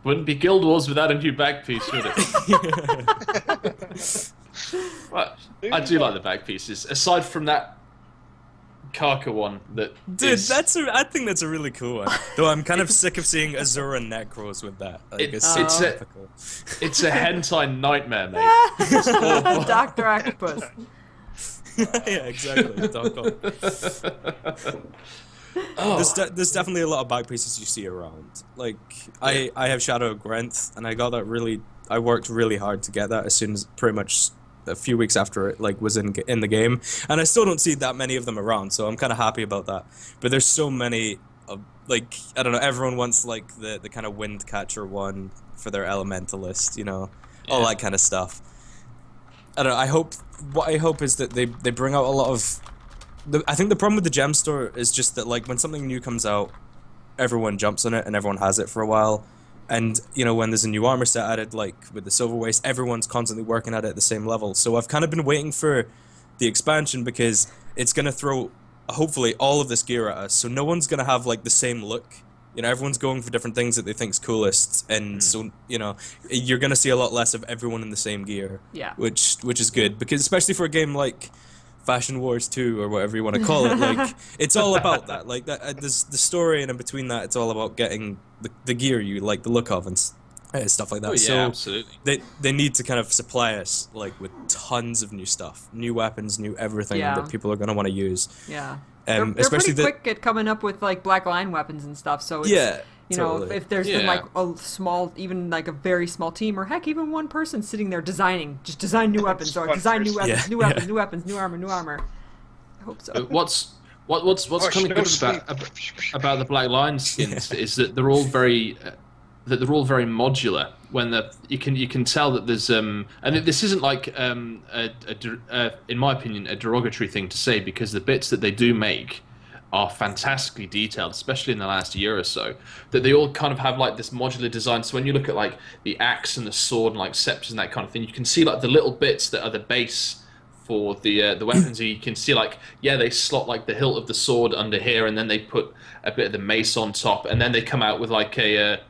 S4: Wouldn't be Guild Wars without a new back piece, would it? Well, I do like the back pieces. Aside from that Karka one that
S3: Dude,
S4: is-
S3: I think that's a really cool one. Though I'm kind of sick of seeing Azura Necros with that. Like,
S4: It-
S3: it's so
S4: it's a-
S3: typical.
S4: it's a hentai nightmare, mate. It's awful.
S1: Dr. Octopus.
S3: Yeah, exactly.
S4: Oh.
S3: There's definitely a lot of back pieces you see around. Like I have Shadow of Grenth, and I got that really. I worked really hard to get that as soon as pretty much a few weeks after it like was in the game, and I still don't see that many of them around. So I'm kind of happy about that. But there's so many. Like I don't know. Everyone wants like the kind of wind catcher one for their elementalist. You know, all that kind of stuff. I don't know. What I hope is that they bring out a lot of. I think the problem with the gem store is just that like when something new comes out, everyone jumps on it and everyone has it for a while, and you know when there's a new armor set added, like with the Silver Waste, everyone's constantly working at it at the same level. So I've kind of been waiting for the expansion because it's gonna throw hopefully all of this gear at us. So no one's gonna have like the same look. You know, everyone's going for different things that they think's coolest, and so you know you're gonna see a lot less of everyone in the same gear.
S1: Yeah.
S3: Which is good because especially for a game like Fashion Wars 2 or whatever you want to call it, like it's all about that. Like that, there's the story, and in between that, it's all about getting the gear you like the look of and stuff like that.
S4: Oh, yeah,
S3: so
S4: absolutely.
S3: they need to kind of supply us like with tons of new stuff, new weapons, new everything
S1: Yeah.
S3: that people are gonna want to use.
S1: Yeah. They're
S3: Especially
S1: pretty quick at coming up with like Black Line weapons and stuff. So it's,
S3: Yeah.
S1: You know,
S3: Totally.
S1: if there's been like a small, even like a very small team, or heck, even one person sitting there just design new weapons, or design new weapons, new weapons, new weapons, new armor. I hope so.
S4: What's kind of good about the Black Lion skins is that they're all very modular. When you can tell that there's and this isn't like in my opinion a derogatory thing to say, because the bits that they do make are fantastically detailed, especially in the last year or so, that they all kind of have like this modular design. So when you look at like the axe and the sword and like scepters and that kind of thing, you can see like the little bits that are the base for the weapons. You can see like, yeah, they slot like the hilt of the sword under here, and then they put a bit of the mace on top, and then they come out with like a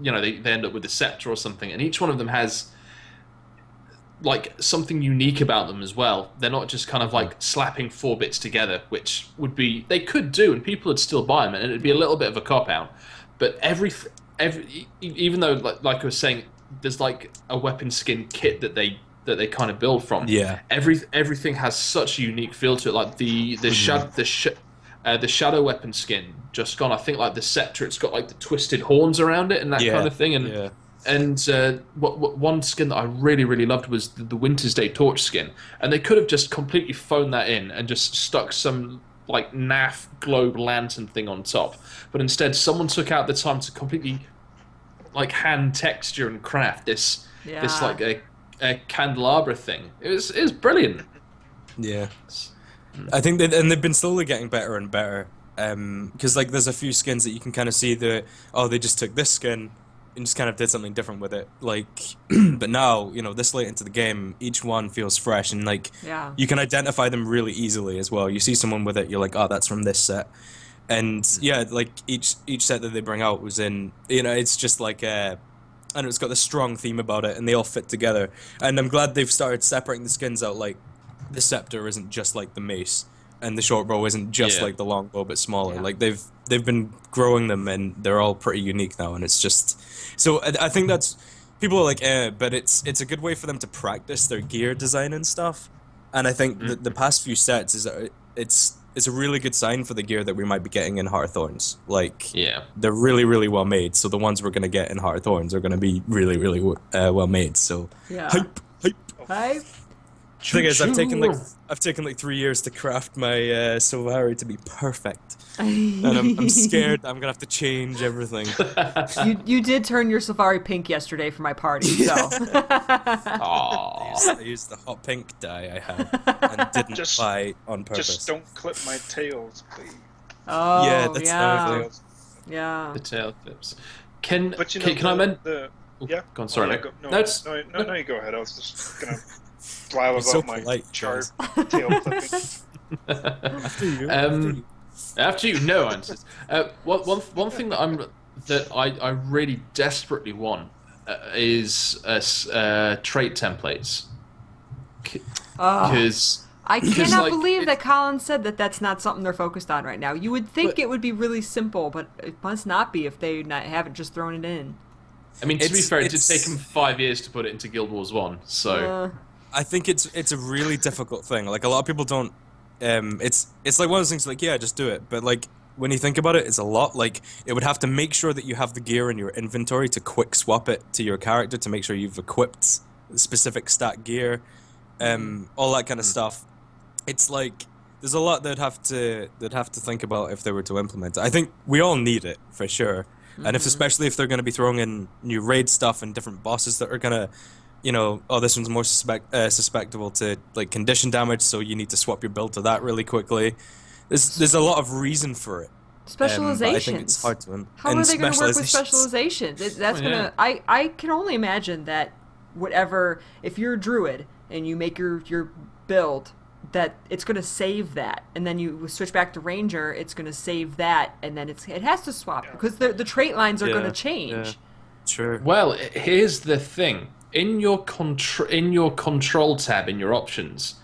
S4: you know, they end up with a scepter or something, and each one of them has like something unique about them as well. They're not just kind of like slapping 4 bits together, which would be, they could do and people would still buy them, and it'd be a little bit of a cop out. But every even though like I was saying, there's like a weapon skin kit that they kind of build from.
S3: Yeah.
S4: Everything has such a unique feel to it. Like the shadow weapon skin just gone. I think like the scepter, it's got like the twisted horns around it and that kind of thing. And one skin that I really loved was the Winter's Day torch skin, and they could have just completely phoned that in and just stuck some like naff globe lantern thing on top, but instead someone took out the time to completely like hand texture and craft this like a candelabra thing. It was brilliant.
S3: Yeah, I think they've been slowly getting better and better. Because like there's a few skins that you can kind of see they just took this skin and just kind of did something different with it. Like, but now, you know, this late into the game, each one feels fresh, and like you can identify them really easily as well. You see someone with it, you're like, oh, that's from this set. And yeah, like each set that they bring out was in, you know, it's just like and it's got this strong theme about it, and they all fit together. And I'm glad they've started separating the skins out. Like the scepter isn't just like the mace, and the short bow isn't just like the long bow but smaller. Like they've been growing them, and they're all pretty unique now. And it's just, so I think that's, people are like, but it's a good way for them to practice their gear design and stuff. And I think the past few sets is it's a really good sign for the gear that we might be getting in Heart of Thorns. Like, they're really well made. So the ones we're gonna get in Heart of Thorns are gonna be really well made. So hype. The thing is, I've taken like 3 years to craft my Silvari to be perfect, and I'm scared I'm gonna have to change everything.
S1: You did turn your Silvari pink yesterday for my party, so.
S3: I used the hot pink dye I have and didn't buy on purpose.
S2: Just don't clip my tails, please.
S1: Oh,
S3: yeah, that's
S2: the
S4: tail clips.
S2: Can I
S4: amend?
S2: Go on,
S4: sorry.
S2: No, you go ahead. I was just gonna blab about my chart tail clipping.
S4: After you, no answers. One thing that I really desperately want is trait templates. Because
S1: I cannot believe that Colin said that that's not something they're focused on right now. You would think it would be really simple, but it must not be if they haven't just thrown it in.
S4: I mean, to be fair, it did take them 5 years to put it into Guild Wars 1, so...
S3: I think it's a really difficult thing. Like, a lot of people don't... it's like one of those things, like, yeah, just do it. But, like, when you think about it, it's a lot. Like, it would have to make sure that you have the gear in your inventory to quick swap it to your character to make sure you've equipped specific stat gear, all that kind of stuff. It's like, there's a lot they'd have to think about if they were to implement it. I think we all need it, for sure. And especially if they're going to be throwing in new raid stuff and different bosses that are going to, you know, oh, this one's more susceptible to like condition damage, so you need to swap your build to that really quickly. There's a lot of reason for it.
S1: Specializations.
S3: I think it's hard to
S1: How are they going to work with specializations? I can only imagine that whatever, if you're a druid and you make your build, that it's going to save that, and then you switch back to ranger, it's going to save that, and then it has to swap because the trait lines are going to change.
S3: Sure.
S4: Well, here's the thing: in your control tab in your options,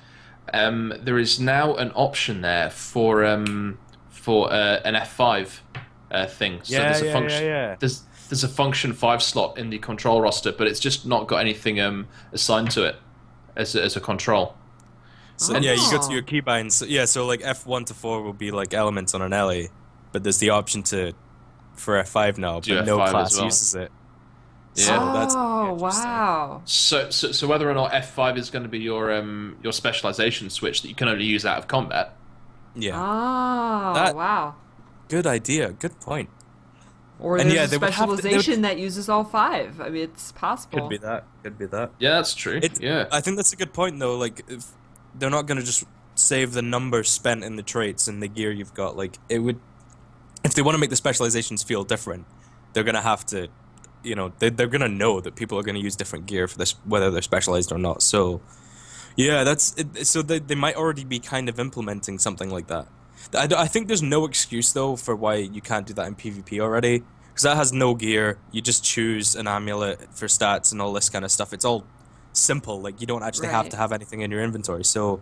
S4: there is now an option there for an F5 thing. So there's a function. There's a function 5 slot in the control roster, but it's just not got anything assigned to it as a control.
S3: So you go to your keybinds. So like F1 to 4 will be like elements on an alley, but there's the option to for F5 now,
S4: Do
S3: but no
S4: F5
S3: class
S4: as well.
S3: uses it.
S4: Yeah.
S3: So that's
S1: Oh,
S3: interesting.
S1: wow.
S4: So whether or not F5 is going to be your specialization switch that you can only use out of combat.
S3: Yeah.
S1: Oh,
S3: That-
S1: wow.
S3: Good idea. Good point.
S1: Or
S3: And
S1: there's
S3: yeah,
S1: a
S3: they would have to- they would-
S1: specialization that uses all 5. I mean, it's possible.
S3: Could be that. Could be that.
S4: Yeah, that's true. Yeah.
S3: I think that's a good point, though. Like, if they're not going to just save the number spent in the traits and the gear you've got. Like, it would... If they want to make the specializations feel different, they're going to have to... You know, they're going to know that people are going to use different gear for this, whether they're specialized or not. So, yeah, that's... So they might already be kind of implementing something like that. I think there's no excuse, though, for why you can't do that in PvP already. Because that has no gear. You just choose an amulet for stats and all this kind of stuff. It's all simple. Like, you don't actually have
S1: Right.
S3: to have anything in your inventory. So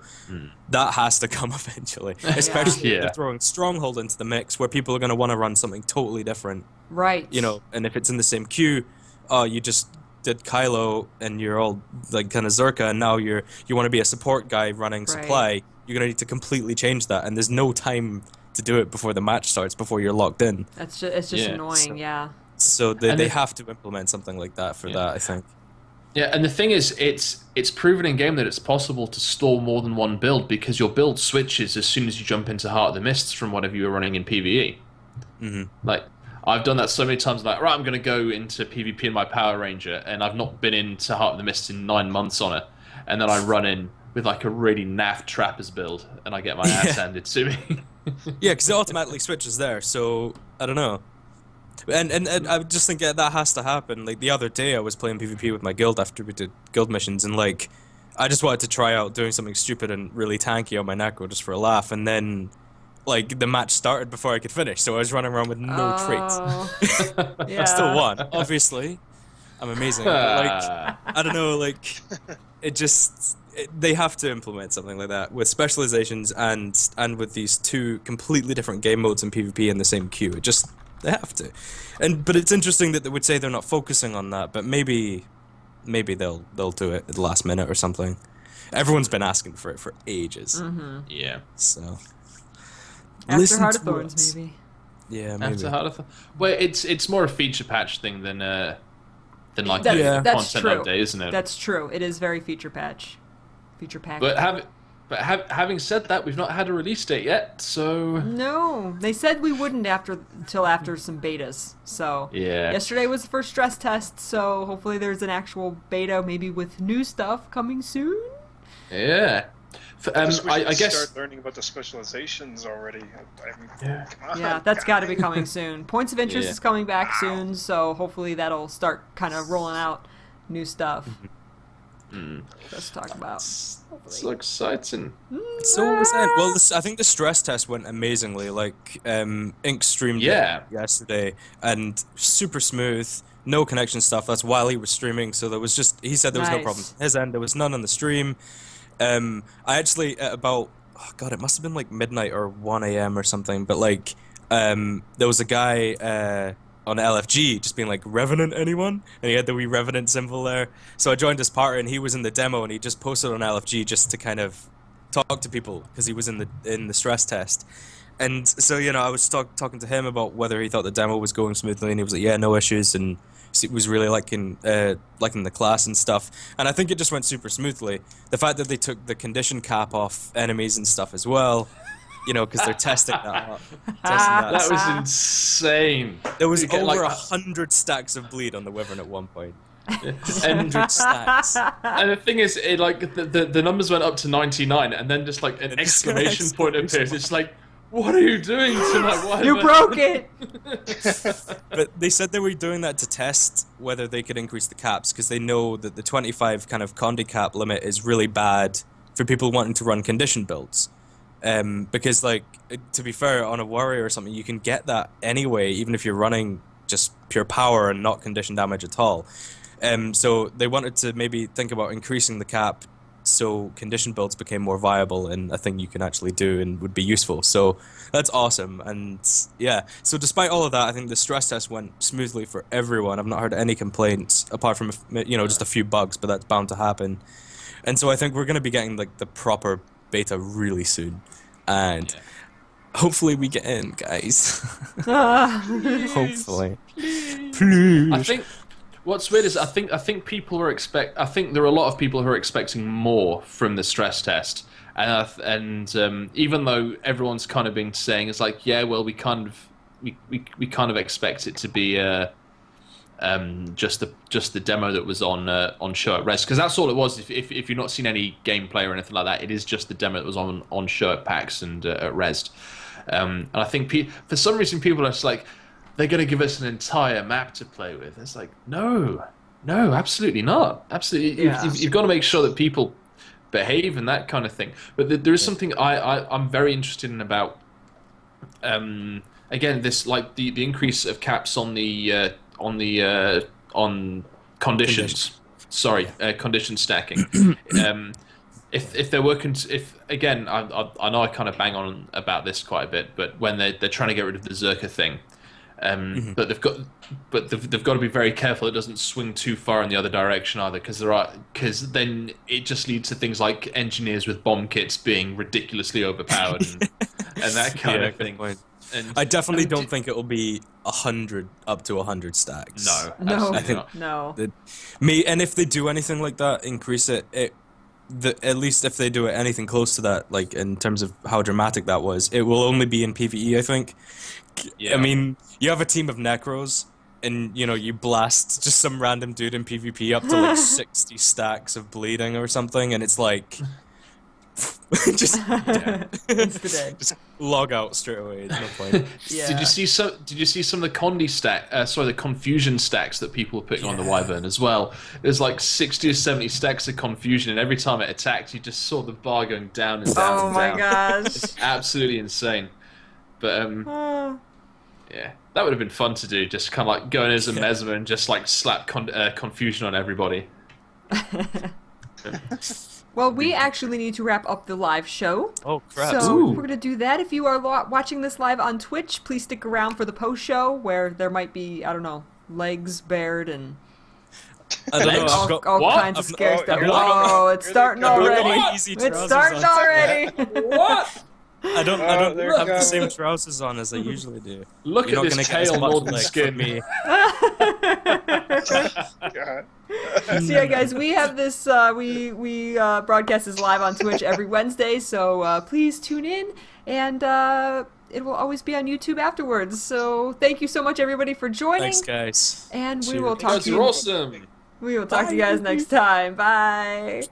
S3: that has to come eventually. Especially if
S4: Yeah.
S3: they're throwing Stronghold into the mix, where people are going to want to run something totally different.
S1: Right.
S3: You know, and if it's in the same queue, you just did Kylo and you're all like kind of Zerka, and now you want to be a support guy running
S1: Right.
S3: supply. You're going to need to completely change that, and there's no time to do it before the match starts, before you're locked in.
S1: That's just, it's just
S4: Yeah.
S1: annoying,
S3: So-
S1: yeah.
S3: So
S4: And
S3: they
S4: the-
S3: have to implement something like that for that, I think.
S4: Yeah, and the thing is, it's proven in game that it's possible to store more than one build because your build switches as soon as you jump into Heart of the Mists from whatever you were running in PvE. Like, I've done that so many times. Like, right, I'm going to go into PvP in my Power Ranger, and I've not been into Heart of the Mists in 9 months on it, and then I run in with like a really naff Trappers build, and I get my ass handed to me.
S3: Yeah, because it automatically switches there, so I don't know. And I just think that has to happen. Like, the other day I was playing PvP with my guild after we did guild missions, and like, I just wanted to try out doing something stupid and really tanky on my Necro just for a laugh, and then like the match started before I could finish, so I was running around with no traits.
S1: Oh, yeah.
S3: I still won, obviously. I'm amazing. But, like, I don't know, like, they have to implement something like that with specializations and with these two completely different game modes in PvP in the same queue. They have to. But it's interesting that they would say they're not focusing on that, but maybe they'll do it at the last minute or something. Everyone's been asking for it for ages.
S4: Yeah.
S3: So
S1: After
S3: listen
S1: Heart
S3: to
S1: of Thorns,
S3: us.
S1: maybe.
S3: Yeah, maybe.
S4: After Heart of Well, it's more a feature patch thing than like
S1: That's,
S3: Yeah.
S1: that's
S4: content
S1: true.
S4: update, isn't it?
S1: That's true. It is very feature pack.
S4: Having said that, we've not had a release date yet, so
S1: No, they said we wouldn't until after some betas. So
S4: yeah.
S1: yesterday was the first stress test. So hopefully there's an actual beta, maybe with new stuff coming soon.
S4: Yeah.
S2: Just wish
S4: I
S2: we'd
S4: guess.
S2: start learning about the specializations already. I mean,
S4: Yeah.
S2: come on,
S1: Yeah, that's got to be
S2: guys.
S1: coming soon. Points of interest
S4: Yeah.
S1: is coming back soon, so hopefully that'll start kind of rolling out new stuff. Let's talk about.
S4: So exciting.
S3: So what was that? Well, I think the stress test went amazingly. Like, Ink streamed
S4: Yeah.
S3: it yesterday, and super smooth, no connection stuff. That's while he was streaming, so there was he said there was no
S1: Nice.
S3: problem on his end. There was none on the stream. I actually, at about, oh God, it must have been like midnight or 1 a.m. or something, but like, there was a guy, on LFG, just being like, Revenant anyone? And he had the wee Revenant symbol there. So I joined his party, and he was in the demo, and he just posted on LFG just to kind of talk to people, because he was in the stress test. And so, you know, I was talking to him about whether he thought the demo was going smoothly, and he was like, yeah, no issues, and he was really liking the class and stuff. And I think it just went super smoothly. The fact that they took the condition cap off enemies and stuff as well, you know, because they're testing that up.
S4: That was insane.
S3: There was
S4: You get,
S3: over
S4: like,
S3: 100 stacks of bleed on the Wyvern at one point.
S4: And
S3: 100 stacks.
S4: And the thing is, the numbers went up to 99, and then just like an exclamation point appears. It's like, what are you doing tonight? Why
S1: You
S4: am I-
S1: broke it!
S3: But they said they were doing that to test whether they could increase the caps, because they know that the 25 kind of Condi cap limit is really bad for people wanting to run condition builds. Because, like, to be fair, on a warrior or something, you can get that anyway, even if you're running just pure power and not condition damage at all. So they wanted to maybe think about increasing the cap so condition builds became more viable and a thing you can actually do and would be useful. So that's awesome. And yeah, so despite all of that, I think the stress test went smoothly for everyone. I've not heard any complaints apart from, you know, just a few bugs, but that's bound to happen. And so I think we're going to be getting like the proper beta really soon. And Hopefully we get in, guys. Hopefully. Please.
S4: I think what's weird is I think people are I think there are a lot of people who are expecting more from the stress test, and even though everyone's kind of been saying it's like, yeah, well, we kind of expect it to be just the demo that was on show at Res, because that's all it was. If you've not seen any gameplay or anything like that, it is just the demo that was on show at PAX and at Res. And I think for some reason people are just like, they're going to give us an entire map to play with. It's like, no, absolutely not. Absolutely,
S1: Yeah.
S4: you've got to make sure that people behave and that kind of thing. But there is something I'm very interested in about. Again, this like the increase of caps on conditions. Sorry, condition stacking. If they're working, again, I know I kind of bang on about this quite a bit, but when they're trying to get rid of the Zerka thing, but they've got to be very careful it doesn't swing too far in the other direction either, because then it just leads to things like engineers with bomb kits being ridiculously overpowered and that kind of thing. And
S3: I definitely don't think it will be 100 up to 100 stacks.
S4: No,
S3: I think
S1: No.
S3: and if they do anything like that, increase it. At least if they do it anything close to that, like in terms of how dramatic that was, it will only be in PvE, I think.
S4: Yeah.
S3: I mean, you have a team of Necros, and you blast just some random dude in PvP up to like 60 stacks of bleeding or something, and it's like just dead. Just log out straight away. There's no point.
S1: Yeah.
S4: Did you see some of the confusion stacks that people were putting on the Wyvern as well? There's like 60 or 70 stacks of confusion, and every time it attacked, you just saw the bar going down and down.
S1: Oh
S4: and
S1: my
S4: down.
S1: gosh.
S4: It's absolutely insane. But yeah, that would have been fun to do. Just kind of like going as a Mesmer and just like slap confusion on everybody.
S1: Well, we actually need to wrap up the live show.
S3: Oh crap!
S1: So we're going to do that. If you are watching this live on Twitch, please stick around for the post-show where there might be, I don't know, legs bared and
S3: I don't know.
S1: all kinds of scary stuff.
S2: Oh,
S1: it's starting already.
S3: Easy
S1: It's
S3: trousers
S1: starting
S3: on.
S1: already.
S4: What?
S3: I don't
S2: Oh, there
S3: have the
S2: goes.
S3: same trousers on as I usually do.
S4: Look
S3: You're
S4: at
S3: not
S4: this
S3: gonna get as
S4: tail
S3: much
S4: more than
S3: leg
S4: skin.
S3: from me.
S2: God.
S1: So yeah, guys, we have this. We broadcast this live on Twitch every Wednesday. So please tune in, and it will always be on YouTube afterwards. So thank you so much, everybody, for joining.
S3: Thanks, guys.
S1: And we
S3: Cheers.
S1: will talk
S4: Guys
S1: to
S4: are
S1: you.
S4: awesome.
S1: We will talk to you guys next time. Bye.